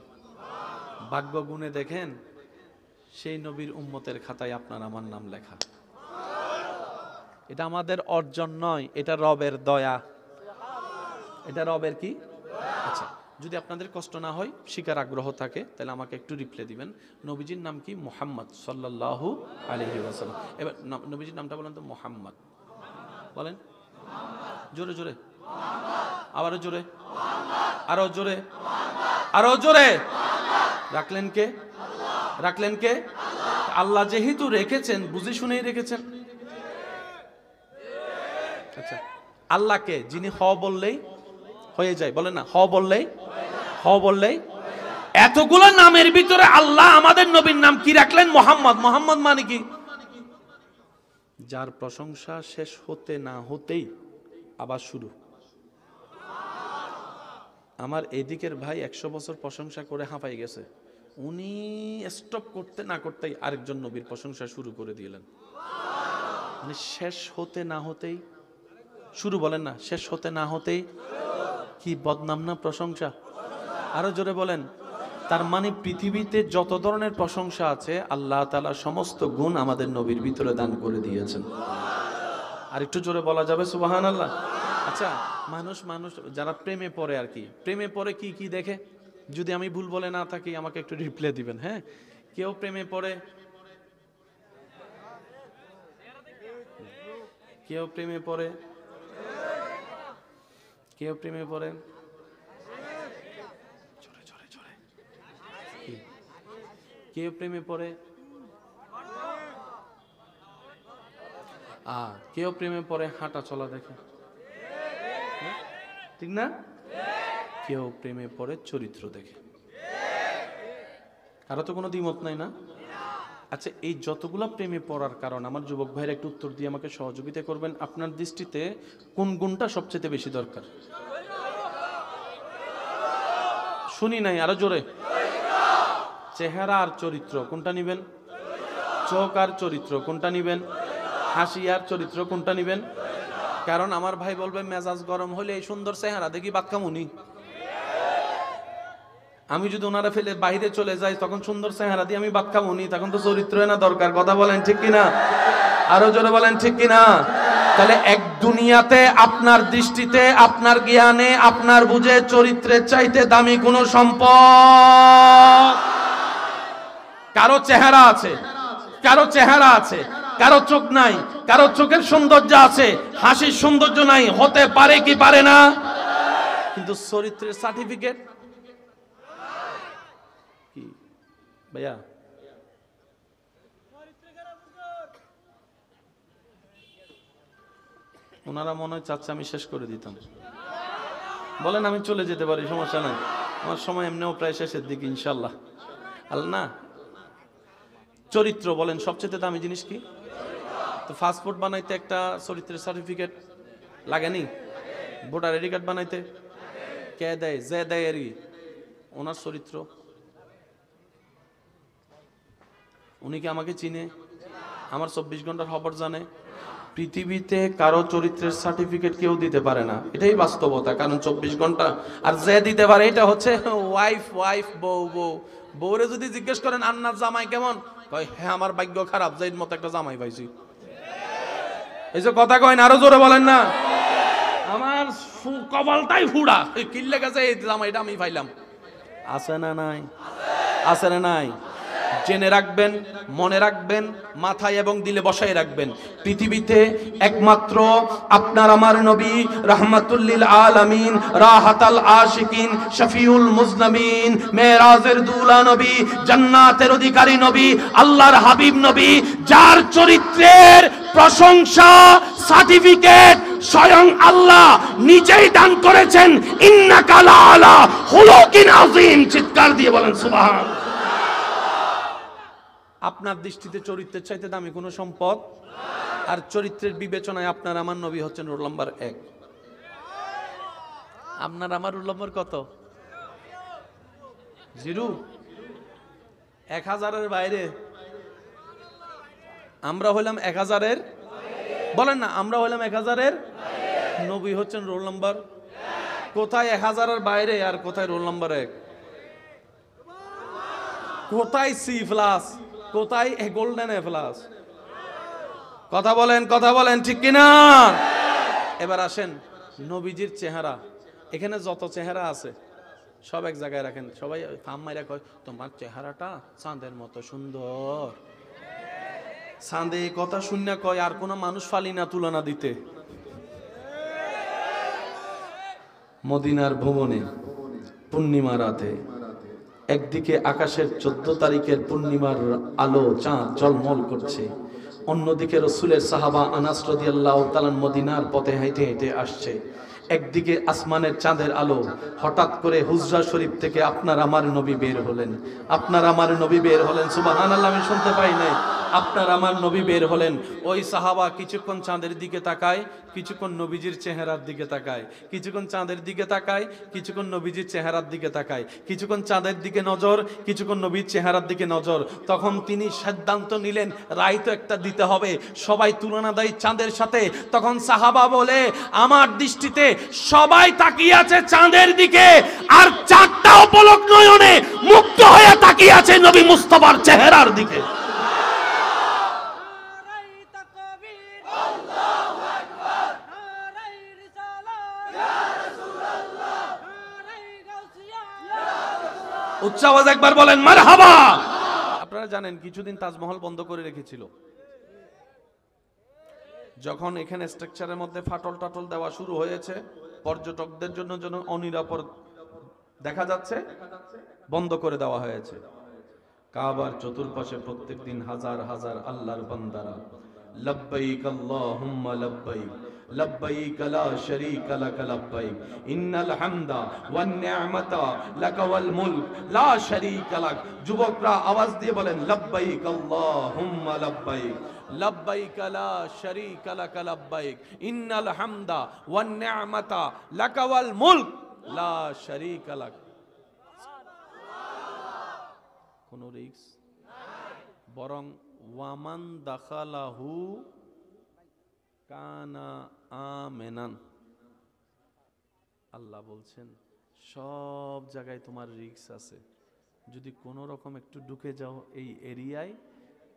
ভাগ্য গুণে দেখেন সেই নবীর উম্মতের খাতায় আপনার আমার নাম লেখা। এটা আমাদের অর্জন নয়, এটা রবের দয়া। এটা রবের কি? আচ্ছা, যদি আপনাদের কষ্ট না হয়, শিকার আগ্রহ থাকে, তাহলে আমাকে একটু রিপ্লাই দিবেন। নবীজির নাম কি? মুহাম্মদ সাল্লাল্লাহু আলাইহি ওয়াসাল্লাম। এবার নবীজির নামটা বলেন তো। মুহাম্মদ বলেন জোরে জোরে, আবারও জোরে, আরো জোরে, আরো জোরে। রাখলেন কে? রাখলেন কে? আল্লাহ যেহেতু রেখেছেন, বুঝে শুনেই রেখেছেন। আচ্ছা, আল্লাহকে যিনি হ বললেই হয়ে যায়, বলেন না, হ বললেই, হ বললেই। এতগুলো নামের ভিতরে আল্লাহ আমাদের নবীর নাম কি রাখলেন? মোহাম্মদ। মোহাম্মদ মানে কি? যার প্রশংসা শেষ হতে না হতেই আবার শুরু। আমার এদিকের ভাই 100 বছর প্রশংসা করে হাঁপাই গেছে, উনি স্টপ করতে না করতেই আরেকজন নবীর প্রশংসা শুরু করে দিলেন। মানে শেষ হতে না হতেই শুরু, বলেন না, শেষ হতে না হতেই। কি বদনাম না প্রশংসা? আরো জোরে বলেন। তার মানে পৃথিবীতে যত ধরনের প্রশংসা আছে, আল্লাহ তাআলা সমস্ত গুণ আমাদের নবীর ভিতরে দান করে দিয়েছেন। আর একটু জোরে বলা যাবে সুবহানাল্লাহ? আচ্ছা, মানুষ যারা প্রেমে পড়ে আর কি, প্রেমে পড়ে কি কি দেখে? যদি আমি ভুল বলে না থাকি আমাকে একটু রিপ্লাই দিবেন। হ্যাঁ, কেউ প্রেমে পড়ে, কেউ প্রেমে পড়ে, কেউ প্রেমে পড়ে, জোরে জোরে জোরে, কেউ প্রেমে পড়ে, কেউ প্রেমে পড়ে হাঁটা চলা দেখে, ঠিক না? কেউ প্রেমে পড়ে চরিত্র দেখে। কারো তো কোনো দ্বিমত নাই না? আচ্ছা, এই যতগুলা প্রেমে পড়ার কারণ, আমার যুবক ভাইয়ের একটু উত্তর দিয়ে আমাকে সহযোগিতা করবেন। আপনার দৃষ্টিতে কোন গুণটা সবচেয়ে বেশি দরকার? শুনি নাই, আরো জোরে। চেহারা আর চরিত্র কোনটা নিবেন? চোখ আর চরিত্র কোনটা নিবেন? হাসি আর চরিত্র কোনটা নিবেন? কারণ আমার ভাই বলবে মেজাজ গরম হলে এই সুন্দর চেহারা দেখি বাদ কামুনি। আমি যদি ওনারা ফেলে বাইরে চলে যাই, তখন সুন্দর চেহারা দিয়ে আমি বাদ কামুনি, তখন তো চরিত্র না দরকার। কথা বলেন ঠিক কিনা? আরো জোরে বলেন ঠিক কিনা? তাহলে এক দুনিয়াতে আপনার দৃষ্টিতে, আপনার জ্ঞানে, আপনার বুঝে চরিত্রের চাইতে দামি কোন সম্পদ? কারো চেহারা আছে, কারো চেহারা আছে, কারো চোখ নাই, কারো চোখের সৌন্দর্য আছে, হাসির সৌন্দর্য নাই। হতে পারে কি পারে না? কিন্তু চরিত্রের সার্টিফিকেট কি ভাইয়া? ওনারা মনে হয় চাচ্ছে আমি শেষ করে দিতাম। বলেন আমি চলে যেতে পারি, সমস্যা নাই, আমার সময় এমনিও প্রায় শেষের দিকে ইনশাল্লাহ। না, চরিত্র বলেন সবচেয়ে দামি জিনিস কি? তো পাসপোর্ট বানাইতে একটা চরিত্রের সার্টিফিকেট লাগেনি? ভোটার আইডি কার্ড বানাইতে কে দেয়? যে দেয় এরই ওনার চরিত্র। উনি কি আমাকে চিনে? আমার 24 ঘন্টার খবর জানে? পৃথিবীতে কারো চরিত্রের সার্টিফিকেট কেউ দিতে পারে না, এটাই বাস্তবতা। কারণ 24 ঘন্টা। আর যে দিতে পারে এটা হচ্ছে ওয়াইফ, বউ। বউরে যদি জিজ্ঞেস করেন আন্নার জামাই কেমন, কয় হ্যাঁ আমার ভাগ্য খারাপ, যে মতো একটা জামাই পাইছি। এই যে কথা কয় না, আরো জোরে বলেন না। আমার কপালটাই ফুড়া, কিল্লে গেছে এই জামাইটা আমি পাইলাম। আছে না নাই? আছে না নাই? জেনে রাখবেন, মনে রাখবেন, মাথায় এবং দিলে বসায় রাখবেন। পৃথিবীতে একমাত্র আপনার আমার নবী রাহমাতুল লিল আলামিন, রাহাতাল আশিকিন, শফিউল মুজনামিন, মেরাজের দুলা নবী, জান্নাতের অধিকারী নবী, আল্লাহর হাবিব নবী, যার চরিত্রের প্রশংসা সার্টিফিকেট স্বয়ং আল্লাহ নিজেই দান করেছেন। ইন্নাকা লাআলা খুলুকিন আযীম। চিৎকার দিয়ে বলেন সুবহানাল্লাহ। আপনার দৃষ্টিতে চরিত্রের চাইতে দামি কোনো সম্পদ, আর চরিত্রের বিবেচনায় আপনার আমার নবী হচ্ছেন রোল নাম্বার 1। আপনার আমার রোল নাম্বার কত? 0। 1000-এর বাইরে। আমরা হইলাম 1000-এর, বলেন না, আমরা হইলাম 1000-এর, নবী হচ্ছেন রোল নাম্বার। কোথায় 1000-এর বাইরে আর কোথায় রোল নাম্বার 1? কোথায় C+, কোথায় গোল্ডেন A+? কথা বলেন, কথা বলেন, ঠিক কিনা? এবার আসেন নবীজির চেহারা। এখানে যত চেহারা আছে সব এক জায়গায় রাখেন। সবাই ফাম মাইরা কয় তোমার চেহারাটা চাঁদের মতো সুন্দর। চাঁদে কথা শূন্য কয়, আর কোন মানুষ ফালি না তুলনা দিতে। মদিনার ভুবনে পূর্ণিমা রাতে একদিকে আকাশের 14 তারিখের পূর্ণিমার আলো চাঁদ ঝলমল করছে, অন্যদিকে রসুলের সাহাবা আনাস রাদিয়াল্লাহু তাআলা মদিনার পথে হেঁটে হেঁটে আসছে। একদিকে আসমানের চাঁদের আলো, হঠাৎ করে হুজরা শরীফ থেকে আপনার আমার নবী বের হলেন। আপনার আমার নবী বের হলেন, সুবহানাল্লাহ, আমি শুনতে পাই নাই। আপনার আমার নবী বের হলেন। ওই সাহাবা কিছুক্ষণ চাঁদের দিকে তাকায়, কিছুক্ষণ নবীজির চেহারার দিকে তাকায়, কিছুক্ষণ চাঁদের দিকে তাকায়, কিছুক্ষণ নবীজির চেহারার দিকে তাকায়, কিছুক্ষণ চাঁদের দিকে নজর, কিছুক্ষণ নবীর চেহারার দিকে নজর। তখন তিনি সিদ্ধান্ত নিলেন রায় তো একটা দিতে হবে। সবাই তুলনা দেয় চাঁদের সাথে। তখন সাহাবা বলে আমার দৃষ্টিতে সবাই তাকিয়ে আছে চাঁদের দিকে, আর চাঁদটাও পলক নয়নে মুক্ত হয়ে তাকিয়ে আছে নবী মুস্তাফার চেহারার দিকে। উচ্চ আওয়াজ একবার বলেন মারহাবা। আপনারা জানেন কিছুদিন তাজমহল বন্ধ করে রেখেছিল। যখন এখানে স্ট্রাকচারের মধ্যে ফাটল টাটল দেওয়া শুরু হয়েছে, পর্যটকদের জন্য যেন অনিরাপদ দেখা যাচ্ছে, বন্ধ করে দেওয়া হয়েছে। কাবার চতুর্পাশে প্রত্যেকদিন হাজার হাজার আল্লাহর বান্দারা লব্বাইক আল্লাহুম্মা লব্বাইক লব্বাইক লা শারীকা লাক লব্বাইক ইন্নাল হামদা ওয়ান নি'মাতা লাক ওয়াল মুলক লা শারীকা লাক। যুবকরা আওয়াজ দিয়ে বলেন লব্বাইক আল্লাহুম্মা লব্বাইক লব্বাইক লা শারীকা লাক লব্বাইক ইন্নাল হামদা ওয়ান নি'মাতা লাক ওয়াল মুলক লা শারীকা লাক। কোন রিস্ক বরং ওয়ামান দাখালাহু কানা আমেনান। আল্লাহ বলছেন সব জায়গায় তোমার রিস্ক আছে, যদি কোনো রকম একটু ঢুকে যাও এই এরিয়ায়,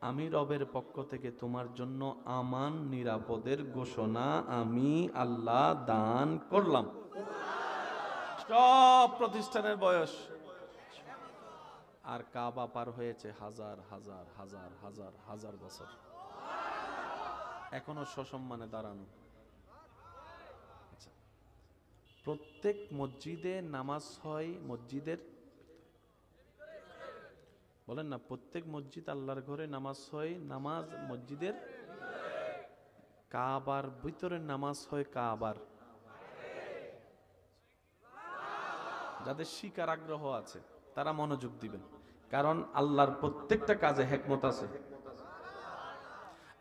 আমি রবের পক্ষ থেকে তোমার জন্য আমান নিরাপদের ঘোষণা আমি আল্লাহ দান করলাম। সব প্রতিষ্ঠানের বয়স, আর কাবা পার হয়েছে হাজার হাজার হাজার হাজার হাজার বছর, এখনো সসম্মানে দাঁড়ানো। প্রত্যেক মসজিদে নামাজ হয় মসজিদের, বলেন না, প্রত্যেক মসজিদ আল্লাহর ঘরে নামাজ হয় নামাজ মসজিদের। কাবার ভিতরে নামাজ হয় কাবার। যাদের শিকার আগ্রহ আছে তারা মনোযোগ দিবেন, কারণ আল্লাহর প্রত্যেকটা কাজে হিকমত আছে।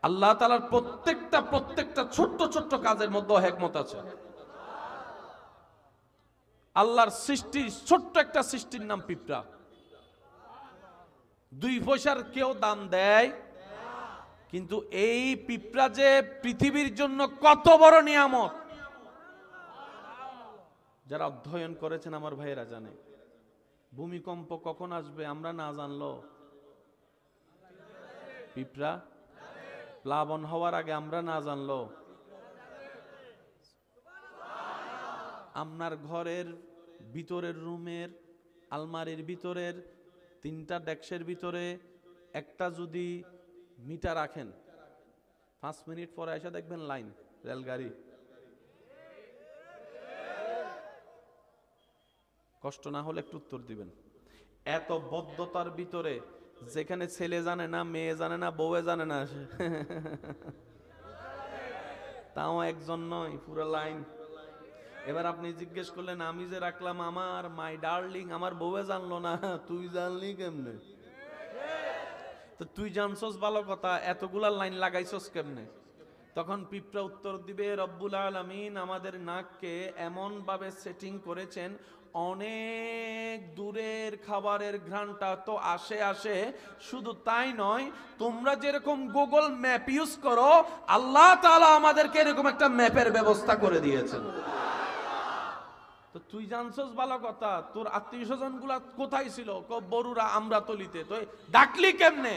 আল্লাহ তাআলার প্রত্যেকটা ছোট্ট ছোট্ট কাজের মধ্যে হিকমত আছে। আল্লাহর সৃষ্টির ছোট্ট একটা সৃষ্টির নাম পিঁপড়া। 2 পয়সার কেউ দাম দেয়, কিন্তু এই পিঁপড়া যে পৃথিবীর জন্য কত বড় নিয়ামত, যারা অধ্যয়ন করেছেন আমার ভাইয়েরা জানে। ভূমিকম্প কখন আসবে আমরা না জানলো পিঁপড়া, প্লাবন হওয়ার আগে আমরা না জানলো। আপনার ঘরের ভিতরের রুমের আলমারির ভিতরের 3টা ডেস্কের ভিতরে একটা যদি মিটার রাখেন 5 মিনিট পরে এসে দেখবেন লাইন, রেলগাড়ি। কষ্ট না হলে একটু উত্তর দিবেন। এত বদ্ধতার ভিতরে যেখানে ছেলে জানে না, মেয়ে জানে না, বউয়ে জানে না, তাও একজন নয়, পুরো লাইন। এবার আপনি জিজ্ঞেস করলেন আমি যে রাখলাম আমার মাই ডার্লিং, আমার বউয়ে জানলো না, তুই জানলি কেমনে? তো তুই জানছস ভালো কথা, এতগুলা লাইন লাগাইছস কেমনে? তখন পিঁপড়া উত্তর দিবে, রব্বুল আলামিন আমাদের নাককে এমন ভাবে সেটিং করেছেন, অনেক দূরের খাবারের ঘ্রাণটা তো আসে আসে। শুধু তাই নয়, তোমরা যেরকম গুগল ম্যাপ ইউজ করো, আল্লাহ তাআলা আমাদেরকে এরকম একটা ম্যাপের ব্যবস্থা করে দিয়েছেন। তো তুই জানছস ভালো কথা, তোর আত্মীয় স্বজন গুলা কোথায় ছিল? বরুরা আমরা তলিতে, তো ডাকলি কেমনে?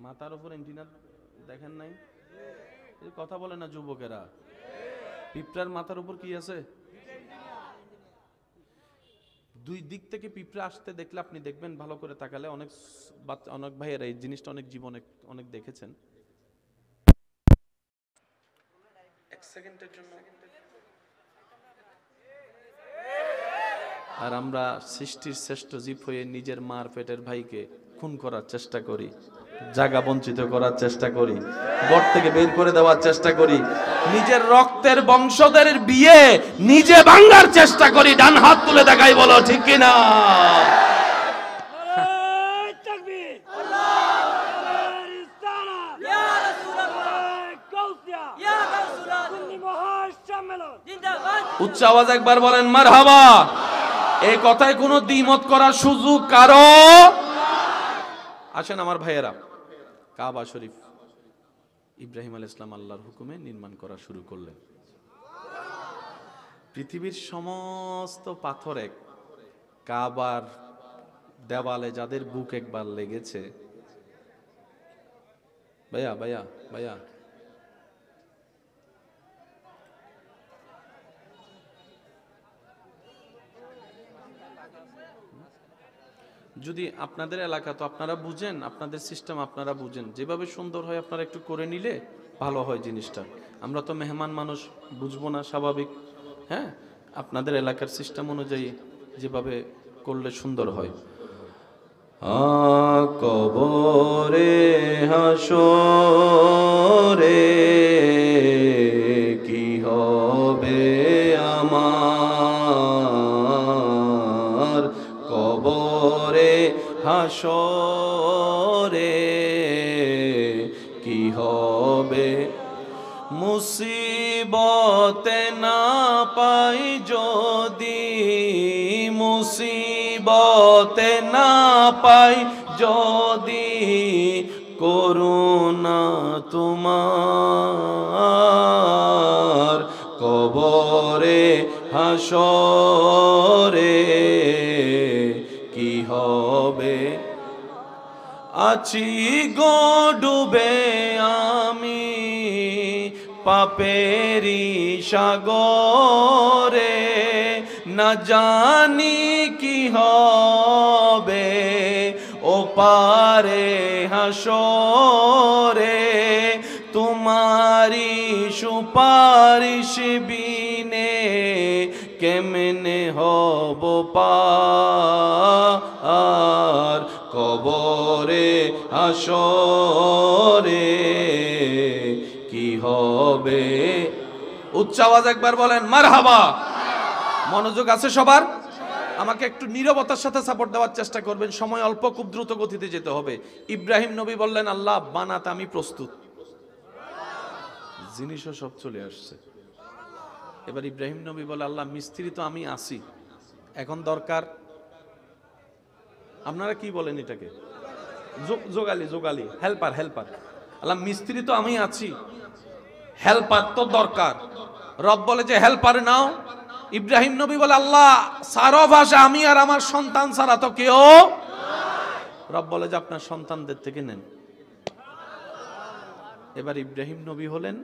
মাথার উপর এন্টিনা দেখেন নাই? কথা বলে না যুবকেরা, পিঁপড়ার মাথার উপর কি আছে? দুই দিক থেকে পিঁপড়া আসতে দেখলে আপনি দেখবেন, ভালো করে তাকালে, অনেক অনেক ভাইয়েরা এই জিনিসটা অনেক জীবনে অনেক দেখেছেন। এক সেকেন্ডের জন্য। আর আমরা সৃষ্টির শ্রেষ্ঠ জীব হয়ে নিজের মার পেটের ভাইকে খুন করার চেষ্টা করি, জায়গা বঞ্চিত করার চেষ্টা করি, ঘর থেকে বের করে দেওয়ার চেষ্টা করি, নিজের রক্তের বংশধরের বিয়ে নিজে ভাঙার চেষ্টা করি। ডান হাত তুলে দেখাই, বলো ঠিক কিনা? উচ্চ আওয়াজ একবার বলেন মারহাবা। এই কথায় কোনো দ্বিমত করার সুযোগ কারো। আসেন আমার ভাইয়েরা, কাবা শরীফ ইব্রাহিম আলাইহিস সালাম আল্লাহর হুকুমে নির্মাণ করা শুরু করলেন। পৃথিবীর সমস্ত পাথর এক, কাবার দেওয়ালে যাদের বুক একবার লেগেছে, ভাইয়া ভাইয়া ভাইয়া, যদি আপনাদের এলাকা তো আপনারা বুঝেন, আপনাদের সিস্টেম আপনারা বুঝেন, যেভাবে সুন্দর হয় আপনারা একটু করে নিলে ভালো হয় জিনিসটা। আমরা তো মেহমান মানুষ, বুঝবো না, স্বাভাবিক। হ্যাঁ, আপনাদের এলাকার সিস্টেম অনুযায়ী যেভাবে করলে সুন্দর হয়। কবরে হাসরে কি হবে আমার, কবরে হাসরে কি হবে, মুসিবতে না পাই যদি, মুসিবতে না পাই যদি, করুণা তোমার, কবরে হাসরে কি হবে। আছি গো ডুবে আমি পাপেরি সাগরে, না জানি কি হবে ও পারে হাসরে, তোমারি সুপারিশ বিনে কেমনে হব পার, কবরে হাসরে কি হবে। উচ্চ আওয়াজ একবার বলেন মারহাবা। মনোযোগ আছে সবার? আমাকে একটু নীরবতার সাথে সাপোর্ট দেওয়ার চেষ্টা করবেন, সময় অল্প, খুব দ্রুত গতিতে যেতে হবে। ইব্রাহিম নবী বললেন, আল্লাহ বানাতে আমি প্রস্তুত। জিনিসও সব চলে আসছে। এবার ইব্রাহিম নবী বলে, আল্লাহ মিস্ত্রি তো আমি আছি, এখন দরকার, আপনারা কি বলেন এটাকে, যোগালি, যোগালি, হেল্পার, হেল্পার। আল্লাহ মিস্ত্রি তো আমি আছি, হেল্পার তো দরকার। রব বলে যে হেল্পার নাও। ইব্রাহিম নবী বলে, আল্লাহ সারা ভাষা আমি আর আমার সন্তান ছাড়া তো কেউ। রব বলে যে আপনার সন্তানদের থেকে নেন। এবার ইব্রাহিম নবী হলেন,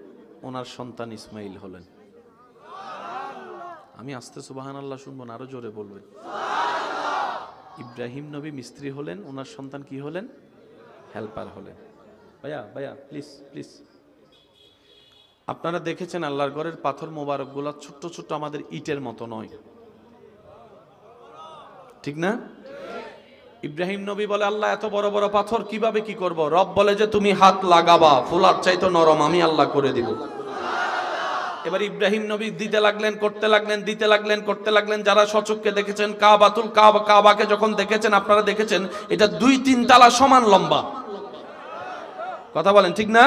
ওনার সন্তান ইসমাইল হলেন। আমি আস্তে সুবহানাল্লাহ শুনবো না, আরো জোরে বলবেন। ইব্রাহিম নবী মিস্ত্রি হলেন, ওনার সন্তান কি হলেন? হেল্পার হলেন। ভাইয়া ভাইয়া প্লিজ প্লিজ, আপনারা দেখেছেন আল্লাহর ঘরের পাথর মোবারক গুলা ছোট্ট ছোট্ট, আমাদের ইটের মতো নয়, ঠিক না? ইব্রাহিম নবী বলে আল্লাহ এত বড় বড় পাথর কিভাবে কি করব? রব বলে যে তুমি হাত লাগাবা, ফুলার চাইতো নরম আমি আল্লাহ করে দিব। এবার ইব্রাহিম নবী দিতে লাগলেন, করতে লাগলেন, দিতে লাগলেন, করতে লাগলেন। যারা সচক্ষে দেখেছেন কাবাকে যখন দেখেছেন, আপনারা দেখেছেন এটা 2-3 তালা সমান লম্বা, কথা বলেন ঠিক না?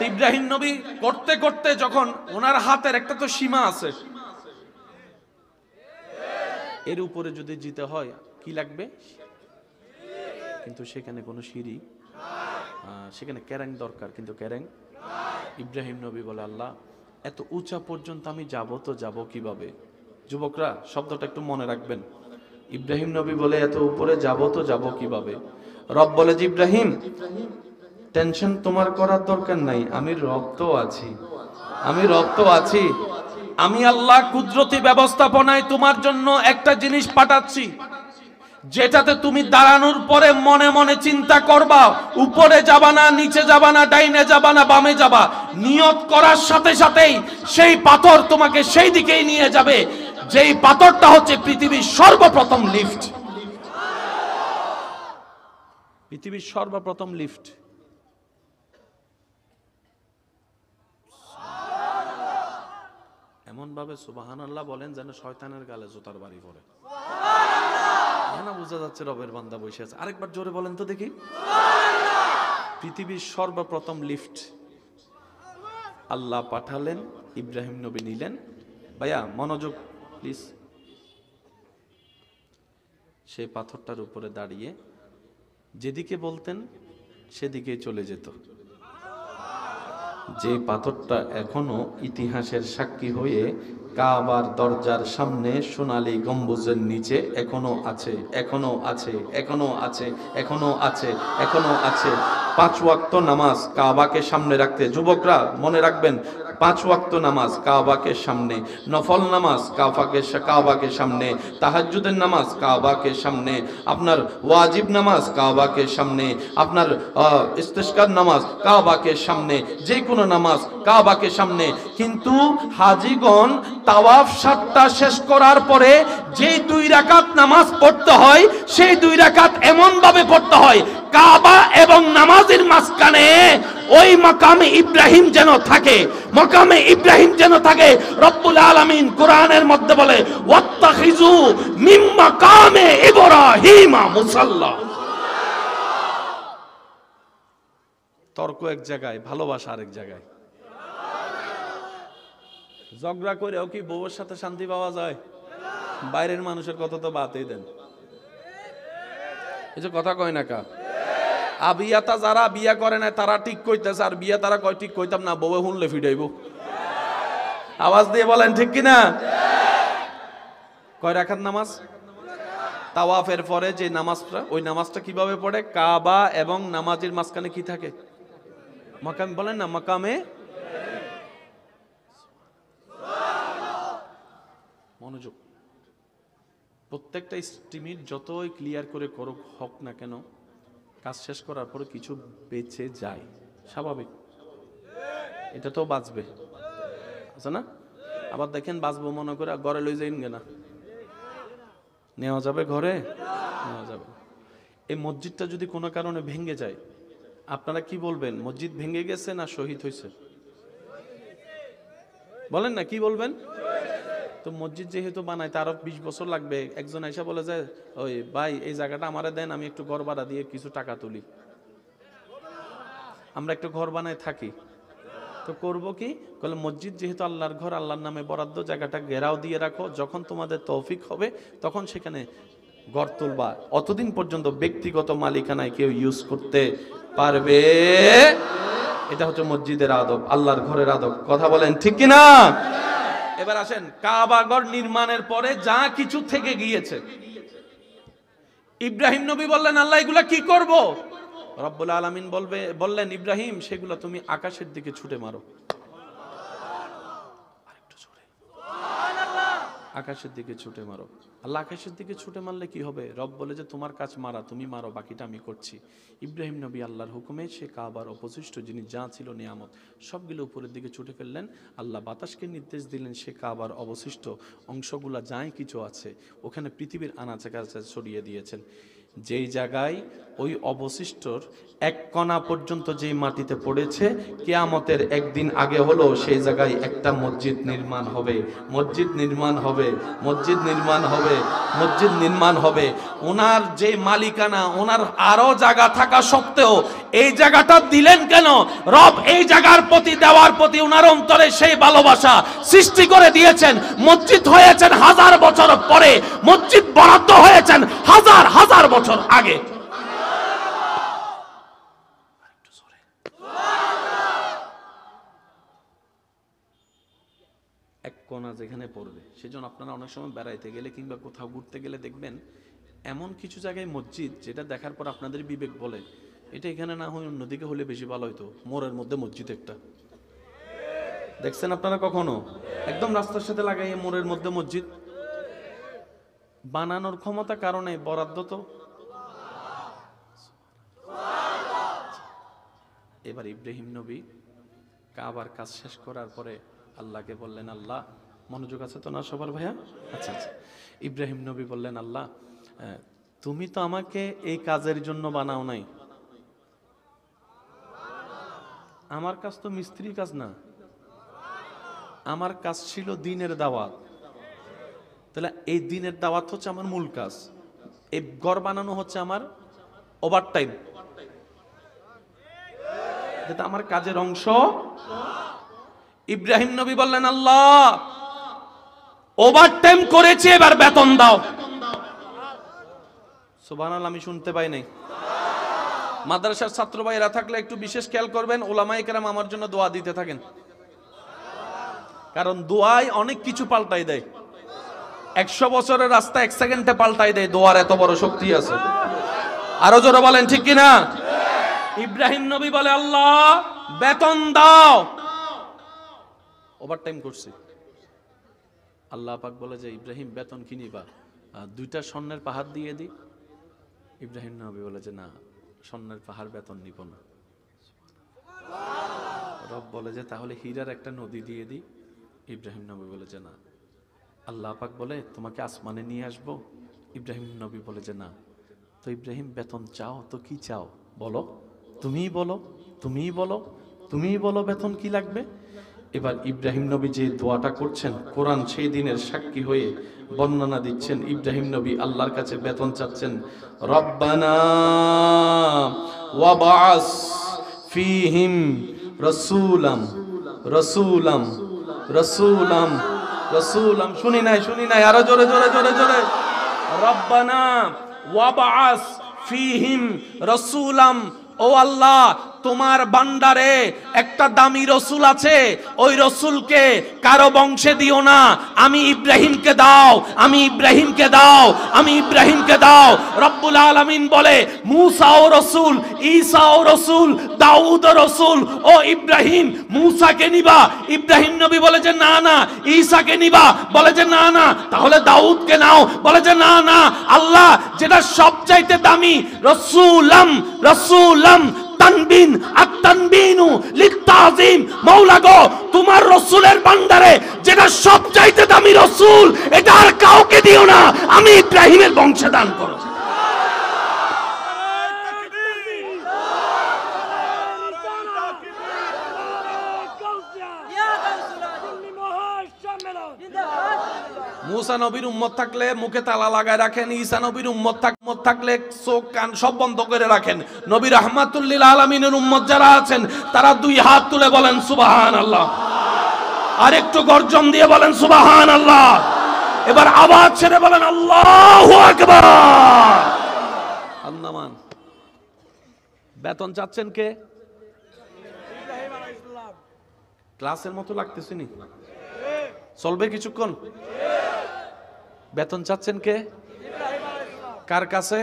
ইব্রাহিম নবী করতে করতে যখন ওনার হাতের একটা তো সীমা আছে, এর উপরে যদি যেতে হয় কি লাগবে? কিন্তু সেখানে কোনো সিঁড়ি, সেখানে ক্যারেং দরকার, কিন্তু ক্যারেং। ইব্রাহিম নবী বলে আল্লাহ এত উঁচা পর্যন্ত আমি যাব তো যাব কিভাবে? যুবকরা শব্দটা একটু মনে রাখবেন। ইব্রাহিম নবী বলে এত উপরে যাব তো যাব কিভাবে? রব বলে যে ইব্রাহিম টেনশন তোমার করার দরকার নাই, আমি রব তো আছি, আমি রব তো আছি। আমি আল্লাহ কুদরতি ব্যবস্থাপনায় তোমার জন্য একটা জিনিস পাঠাচ্ছি, যেটাতে তুমি দাঁড়ানোর পরে মনে মনে চিন্তা করবা, উপরে যাবা না, নিচে যাবা না, ডাইনে যাবা না, বামে যাবা। নিয়ত করার সাথে সাথেই সেই পাথর তোমাকে সেই দিকেই নিয়ে যাবে, যেই পাথরটা হচ্ছে পৃথিবীর সর্বপ্রথম লিফট। পৃথিবীর সর্বপ্রথম লিফট। এমন ভাবে সুবহানাল্লাহ বলেন যেন শয়তানের গালে জুতার বাড়ি পড়ে। না বোঝা যাচ্ছে রবের বান্দা বসে আছে। আরেকবার জোরে বলেন তো দেখি। পৃথিবীর সর্বপ্রথম লিফট আল্লাহ পাঠালেন, ইব্রাহিম নবী নিলেন। ভাইয়া মনোযোগ প্লিজ। সেই পাথরটার উপরে দাঁড়িয়ে যেদিকে বলতেন সেদিকে চলে যেত। যে পাথরটা এখনো ইতিহাসের সাক্ষী হয়ে কাবার দরজার সামনে সোনালী গম্বুজের নিচে এখনো আছে, এখনো আছে, এখনো আছে, এখনো আছে, এখনো আছে। 5 ওয়াক্ত নামাজ কাবাকে সামনে রাখতে, যুবকরা মনে রাখবেন, 5 ওয়াক্ত নামাজ কাবাকে সামনে, নফল নামাজ কাবাকে সামনে, তাহাজ্জুদের নামাজ কাবাকে সামনে, আপনার ওয়াজিব নামাজ কাবাকে সামনে, আপনার ইস্তিসকার নামাজ কাবাকে সামনে, যে কোনো নামাজ কাবাকে সামনে। কিন্তু হাজিগণ তাওয়াফ 7টা শেষ করার পরে যেই 2 রাকাত নামাজ পড়তে হয়, সেই 2 রাকাত এমন ভাবে পড়তে হয় কাবা এবং নামাজের মাঝখানে ওই মাকামে ইব্রাহিম যেন থাকে, মাকামে ইব্রাহিম যেন থাকে। রব্বুল আলামিন কোরআনের মধ্যে বলে ওয়াত্তাখিযু মিন মাকামে ইব্রাহিম মুসাল্লা। তর্ক এক জায়গায়, ভালোবাসা আরেক জায়গায়। ঝগড়া করেও কি বউয়ের সাথে শান্তি পাওয়া যায়? বাইরের মানুষের কথা তো বাদই দেন, এই যে কথা কয় না কা। আবিয়াতা যারা বিয়া করে না তারা ঠিক কইতেছে, আর বিয়া তারা কয় ঠিক কইতাম না, বউয়ে শুনলে ফিডাইব। আওয়াজ দিয়ে বলেন ঠিক কিনা? কয় রাকাত নামাজ? তাওয়াফের পরে যে নামাজটা, ওই নামাজটা কিভাবে পড়ে? কাবা এবং নামাজের মাঝখানে কি থাকে? মাকাম বলেন না, মাকামে। মনোযোগ। প্রত্যেকটা স্টিমিট যতই ক্লিয়ার করে করুক হোক না কেন, কাজ শেষ করার পরে কিছু বেঁচে যায়, স্বাভাবিক, এটা তো বাঁচবে, আছে না? আবার দেখেন বাঁচবো মনে করে ঘরে লই যাইন না, নেওয়া যাবে ঘরে? নেওয়া যাবে। এই মসজিদটা যদি কোনো কারণে ভেঙে যায়, আপনারা কি বলবেন? মসজিদ ভেঙে গেছে না শহীদ হয়েছে? বলেন না, কি বলবেন? তো মসজিদ যেহেতু বানায় তার 20 বছর লাগবে। একজন আইসা বলে যে ওই ভাই এই জায়গাটা আমারে দেন, আমি একটু ঘর ভাড়া দিয়ে কিছু টাকা তুলি, আমরা একটু ঘর বানায় থাকি। তো করব কি? বলে মসজিদ যেহেতু আল্লাহর ঘর, আল্লাহর নামে বরাদ্দ, জায়গাটা ঘেরাও দিয়ে রাখো, যখন তোমাদের তৌফিক হবে তখন সেখানে ঘর তুলবা, অতদিন পর্যন্ত ব্যক্তিগত মালিকানায় কেউ ইউজ করতে পারবে। এটা হচ্ছে মসজিদের আদব, আল্লাহর ঘরের আদব। কথা বলেন ঠিক কিনা? এবার আসেন, কাবা ঘর নির্মাণের পরে যা কিছু থেকে গিয়েছে, ইব্রাহিম নবী বললেন আল্লাহ এগুলা কি করব? রব্বুল আলামিন বললেন ইব্রাহিম সেগুলো তুমি আকাশের দিকে ছুটে মারো। আরেকটু জোরে। আকাশের দিকে ছুটে মারো। আল্লাহ আকাশের দিকে ছুটে মারলে কি হবে? রব বলে যে তোমার কাজ মারা, তুমি মারো, বাকিটা আমি করছি। ইব্রাহিম নবী আল্লাহর হুকুমে সে কাবার অবশিষ্ট যিনি যা ছিল নিয়ামত সবগুলো উপরের দিকে ছুটে ফেললেন। আল্লাহ বাতাসকে নির্দেশ দিলেন সে কাবার অবশিষ্ট অংশগুলা যাই কিছু আছে ওখানে পৃথিবীর আনাচে কাছে ছড়িয়ে দিয়েছেন। যেই জায়গায় ওই অবশিষ্টর এক কণা পর্যন্ত যেই মাটিতে পড়েছে, কিয়ামতের একদিন আগে হলো সেই জায়গায় একটা মসজিদ নির্মাণ হবে, মসজিদ নির্মাণ হবে, মসজিদ নির্মাণ হবে, মসজিদ নির্মাণ হবে। ওনার যে মালিকানা, ওনার আরো জায়গা থাকা সত্ত্বেও এই জায়গাটা দিলেন কেন? রব এই জায়গার প্রতি দেওয়ার প্রতি ওনার অন্তরে সেই ভালোবাসা সৃষ্টি করে দিয়েছেন। মসজিদ হয়েছেন হাজার বছর পরে, মসজিদ বরাদ্দ হয়েছেন হাজার হাজার বছর আগে। এক কোণা যেখানে পড়বে, সেজন্য আপনারা অনেক সময় বেড়াইতে গেলে কিংবা কোথাও ঘুরতে গেলে দেখবেন এমন কিছু জায়গায় মসজিদ যেটা দেখার পর আপনাদের বিবেক বলে এটা এখানে না হয় অন্যদিকে হলে বেশি ভালো হইতো। মোড়ের মধ্যে মসজিদ একটা দেখছেন আপনারা কখনো? একদম রাস্তার সাথে লাগাইয়ে মোড়ের মধ্যে মসজিদ বানানোর ক্ষমতা কারণে বরাদ্দ তো। এবার ইব্রাহিম নবী কাবার কাজ শেষ করার পরে আল্লাহকে বললেন, আল্লাহ, মনোযোগ আছে তো না সবার ভাইয়া? আচ্ছা আচ্ছা। ইব্রাহিম নবী বললেন, আল্লাহ, তুমি তো আমাকে এই কাজের জন্য বানাও নাই, আমার কাজ তো মিস্ত্রি কাজ না, আমার কাজ ছিল দিনের দাওয়াত। তাহলে এই দিনের দাওয়াত হচ্ছে আমার মূল কাজ, এই ঘর বানানো হচ্ছে আমার ওভার টাইম, যেটা আমার কাজের অংশ। ইব্রাহিম নবী বললেন, আল্লাহ, ওভার টাইম করেছি, এবার বেতন দাও। সুবহানাল্লাহ, আমি শুনতে পাই নাই। মাদ্রাসার ছাত্র ভাইরা থাকলে একটু বিশেষ খেয়াল করবেন, ওলামায়ে কেরাম আমার জন্য দোয়া দিতে থাকেন, কারণ দোয়ায় অনেক কিছু পাল্টাই দেয়। 100 বছরের রাস্তা 1 সেকেন্ডে পাল্টাই দেয়, দোয়ার এত বড় শক্তি আছে। আরো জোরে বলেন ঠিক কিনা? ইব্রাহিম নবী বলে, আল্লাহ, বেতন দাও। ওভার টাইম করছি। আল্লাহ পাক বলে যে, ইব্রাহিম, বেতন কি নিবা? 2টা স্বর্ণের পাহাড় দিয়ে দি। ইব্রাহিম নবী বলে যে, না, স্বর্ণের পাহাড় বেতন নিব না। রব বলে যে, তাহলে হীরার একটা নদী দিয়ে দি। ইব্রাহিম নবী বলে যে, না। আল্লাহ পাক বলে, তোমাকে আসমানে নিয়ে আসবো। ইব্রাহিম নবী বলে যে, না। তো ইব্রাহিম, বেতন চাও তো কি চাও বলো, তুমিই বলো, তুমিই বলো, তুমিই বলো বেতন কি লাগবে। এবার ইব্রাহিম নবী যে দোয়াটা করছেন, কোরআন সেই দিনের সাক্ষী হয়ে বর্ণনা দিচ্ছেন। ইব্রাহিম নবী আল্লাহর কাছে বেতন চাচ্ছেন, রব্বানা ওয়াবাস ফীহিম রাসূলাম রাসূলাম রাসূলাম রাসূলাম। শুনি নাই, আরো জোরে জোরে জোরে জোরে। রব্বানা ওয়াবাস ফীহিম রাসূলাম। ও আল্লাহ, তোমার বান্দারে একটা দামি রসুল আছে, ওই রসুলকে কারো বংশে দিও না, আমি ইব্রাহিমকে দাও, আমি ইব্রাহিমকে দাও, আমি ইব্রাহিমকে দাও। রব্বুল আলামিন বলে, মুসাও রসুল, ঈসাও রসুল, দাউদও রসুল। ও ইব্রাহিম, মুসাকে নিবা? ইব্রাহিম নবী বলে যে, না না। ঈসাকে নিবা? বলে যে, না না। তাহলে দাউদকে নাও? বলে যে, না না। আল্লাহ, যেটা সবচাইতে দামি, রসুলাম রসুলাম তানবিন আত-তানবিনু লিত-তাযীম। মাওলা গো, তোমার রাসূলের বান্দারে যেটা সবচাইতে দামি রাসূল, এটা আর কাউকে দিও না, আমি ইব্রাহিমের বংশে দান করো। মুসা নবীর উম্মত থাকলে মুখে তালা লাগায় রাখেন, ঈসা নবীর উম্মত থাকলে চোখ কান সব বন্ধ করে রাখেন। নবী রাহমাতুল লিল আলামিনের উম্মত যারা আছেন, তারা 2 হাত তুলে বলেন সুবহানাল্লাহ, আর একটু গর্জন দিয়ে বলেন সুবহানাল্লাহ। এবার আওয়াজ ছেড়ে বলেন আল্লাহু আকবার। আন্নামান। বেতন চাচ্ছেন কে? ক্লাসের মতো লাগতেছে নি? চলবে কিছুক্ষণ? বেতন চাচ্ছেন কে? কার কাছে?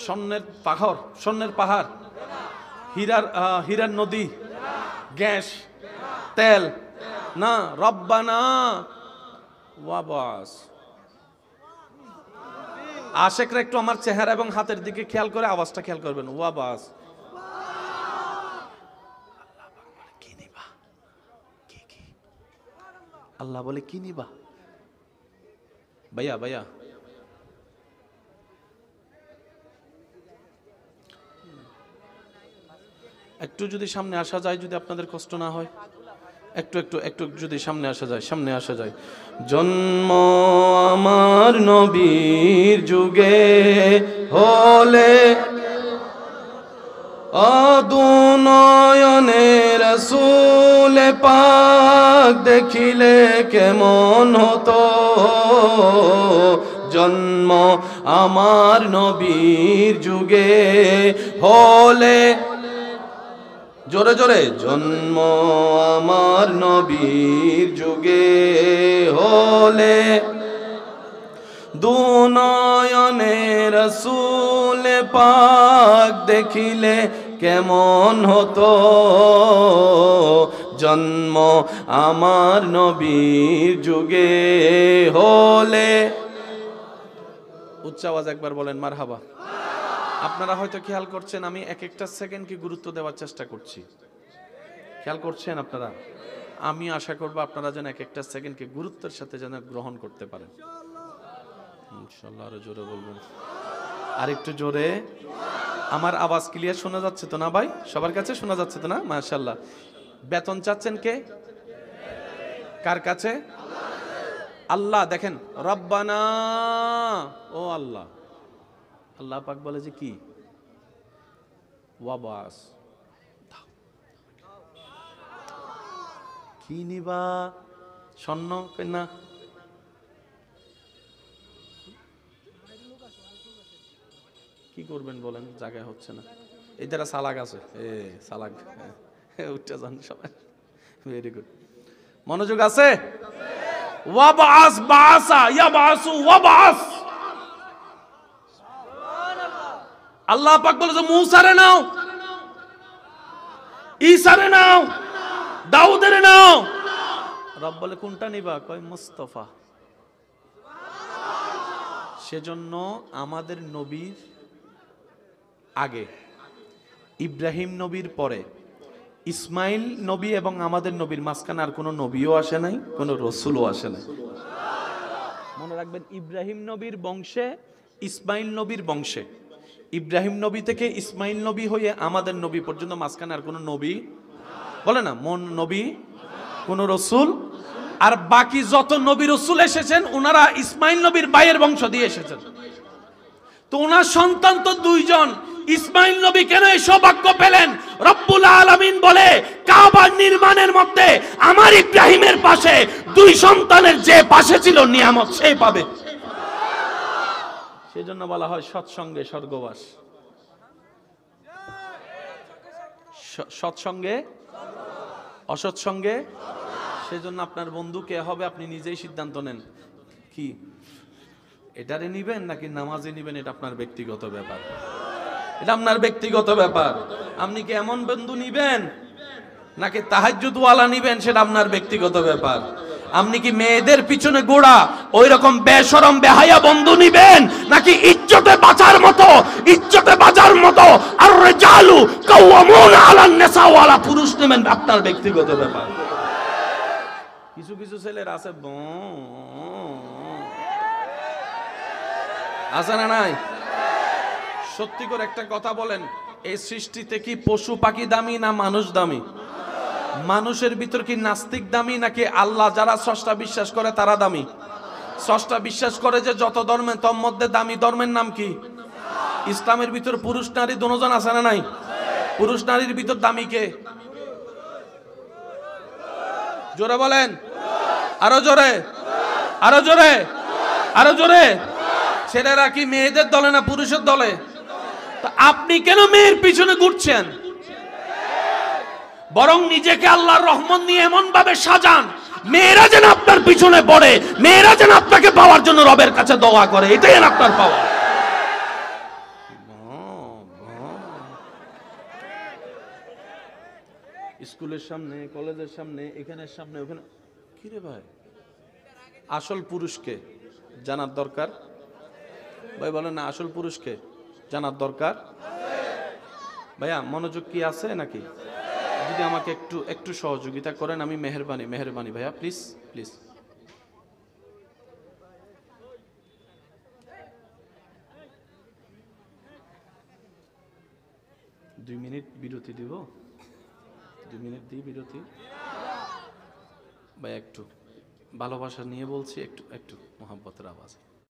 স্বর্ণের পাহাড়, হীরার নদী, গ্যাস, তেল না। রব্বানা ওয়াবাস। আশেকরা একটু আমার চেহারা এবং হাতের দিকে খেয়াল করে আওয়াজটা খেয়াল করবেন। ওয়াবাস। কি নিবা? কি কি? আল্লাহ বলে কি নিবা? ভাইয়া ভাইয়া, একটু যদি সামনে আসা যায়, যদি আপনাদের কষ্ট না হয়, একটু একটু একটু যদি সামনে আসা যায়, সামনে আসা যায়। জন্ম আমার নবীর যুগে হলে, অদুনয়নে রাসূল পাক দেখিলে কেমন হতো। জন্ম আমার নবীর যুগে হলে, জোরে জোরে, জন্ম আমার নবীর যুগে হলে, দুনয়নে রাসূল পাক দেখিলে কেমন হতো। জন্ম আমার নবীর যুগে হলে, উচ্চ আওয়াজ একবার বলেন মারহাবা। আপনারা হয়তো খেয়াল করছেন আমি এক একটা সেকেন্ডকে গুরুত্ব দেওয়ার চেষ্টা করছি, খেয়াল করছেন আপনারা? আমি আশা করব আপনারা যেন এক একটা সেকেন্ডকে গুরুত্বের সাথে যেন গ্রহণ করতে পারেন ইনশাআল্লাহ। আরো জোরে বলবেন, আর একটু জোরে। আমার আওয়াজ ক্লিয়ার শোনা যাচ্ছে তো না ভাই? সবার কাছে শোনা যাচ্ছে তো না? মাশাআল্লাহ। বেতন চাচ্ছেন কে? কার কাছে? আল্লাহ। দেখেন, রব্বানা, ও আল্লাহ। আল্লাহ পাক বলে যে কি? ওয়াবাস। কি নিবা? স্বর্ণ না? কি করবেন বলেন? জায়গা হচ্ছে না। এই দ্বারা সালাক আছে, সালাক উঠে যান সবাই। ভেরি গুড, মনোযোগ আছে। ওয়াবাস, বাসা, ইয়াবাসু, ওয়াবাস। আল্লাহ পাক বলে যে মূসারে নাও, ঈসারে নাও, দাউদের নাও। রব বলে কোনটা নিবা? কয় মুস্তাফা। সেজন্য আমাদের নবীর আগে, ইব্রাহিম নবীর পরে, ইসমাইল নবী এবং আমাদের নবীর মাঝখানে আর কোনো নবীও আসে নাই, কোনো রসুলও আসে নাই। মনে রাখবেন, ইব্রাহিম নবীর বংশে, ইসমাইল নবীর বংশে, ইব্রাহিম নবী থেকে ইসমাইল নবী হয়ে আমাদের নবী পর্যন্ত মাঝখানে আর কোনো নবী, বলে না মন নবী, কোন রসুল। আর বাকি যত নবী রসুল এসেছেন ওনারা ইসমাইল নবীর ভাইয়ের বংশ দিয়ে এসেছেন। তো ওনার সন্তান তো দুইজন। ইসমাইল নবী কেন এই সৌভাগ্য পেলেন? রব্বুল আলামিন বলে কাবা নির্মাণের মধ্যে আমার ইব্রাহিমের পাশে দুই সন্তানের যে পাশে ছিল নিয়ামত সেই পাবে। সেজন্য বলা হয় সৎসঙ্গে স্বর্গবাস। সৎসঙ্গে, অসৎসঙ্গে। সেজন্য আপনার বন্ধু কে হবে আপনি নিজেই সিদ্ধান্ত নেন। কি এটারে নিবেন নাকি নামাজে নিবেন, এটা আপনার ব্যক্তিগত ব্যাপার, এটা আপনার ব্যক্তিগত ব্যাপার। আপনি কি এমন বন্ধু নিবেন নাকি তাহাজ্জুদ ওয়ালা নিবেন, সেটা আপনার ব্যক্তিগত ব্যাপার। আপনি কি মেয়েদের পিছনে গোড়া ওই রকম বেশরম বেহায়া বন্ধু নিবেন, নাকি ইজ্জতে বাঁচার মতো, ইজ্জতে বাজার মতো আর রিজালু কাওয়ামুনা আলান নিসা ওয়ালা পুরুষ নেবেন, আপনার ব্যক্তিগত ব্যাপার। কিছু কিছু ছেলের আছে আছে না নাই? সত্যি করে একটা কথা বলেন, এই সৃষ্টিতে কি পশু পাখি দামি না মানুষ দামি? মানুষের ভিতর কি নাস্তিক দামি নাকি আল্লাহ যারা স্রষ্টা বিশ্বাস করে তারা দামি? স্রষ্টা বিশ্বাস করে যে যত ধর্মে তোর মধ্যে দামি ধর্মের নাম কি? ইসলামের ভিতর পুরুষ নারী দুজন আছে না নাই? পুরুষ নারীর ভিতর দামি কে? জোরে বলেন, আরো জোরে, আরো জোরে, আরো জোরে। ছেলেরা কি মেয়েদের দলে না পুরুষের দলে? তা আপনি কেন মেয়ের পিছনে ঘুরছেন? বরং নিজেকে আল্লাহর রহমত নিয়ে এমন ভাবে সাজান মেয়েরা যেন আপনার পিছনে পড়ে, মেয়েরা যেন আপনাকে পাওয়ার জন্য রবের কাছে দোয়া করে, এটাই আপনার পাওয়া। স্কুলের সামনে, কলেজের সামনে, এখানের সামনে, ওখানে। কি রে ভাই, আসল পুরুষকে জানার দরকার? ভাই বলেন না, আসল পুরুষকে জানার দরকার? ভাইয়া মনোযোগ কি আছে নাকি? যদি আমাকে একটু একটু সহযোগিতা করেন, আমি মেহেরবানি মেহেরবানি ভাইয়া, প্লিজ প্লিজ। দুই মিনিট বিরতি দিব, 2 মিনিট দিই বিরতি। ভাই একটু ভালোবাসা নিয়ে বলছি, একটু একটু মোহাব্বতের আওয়াজ।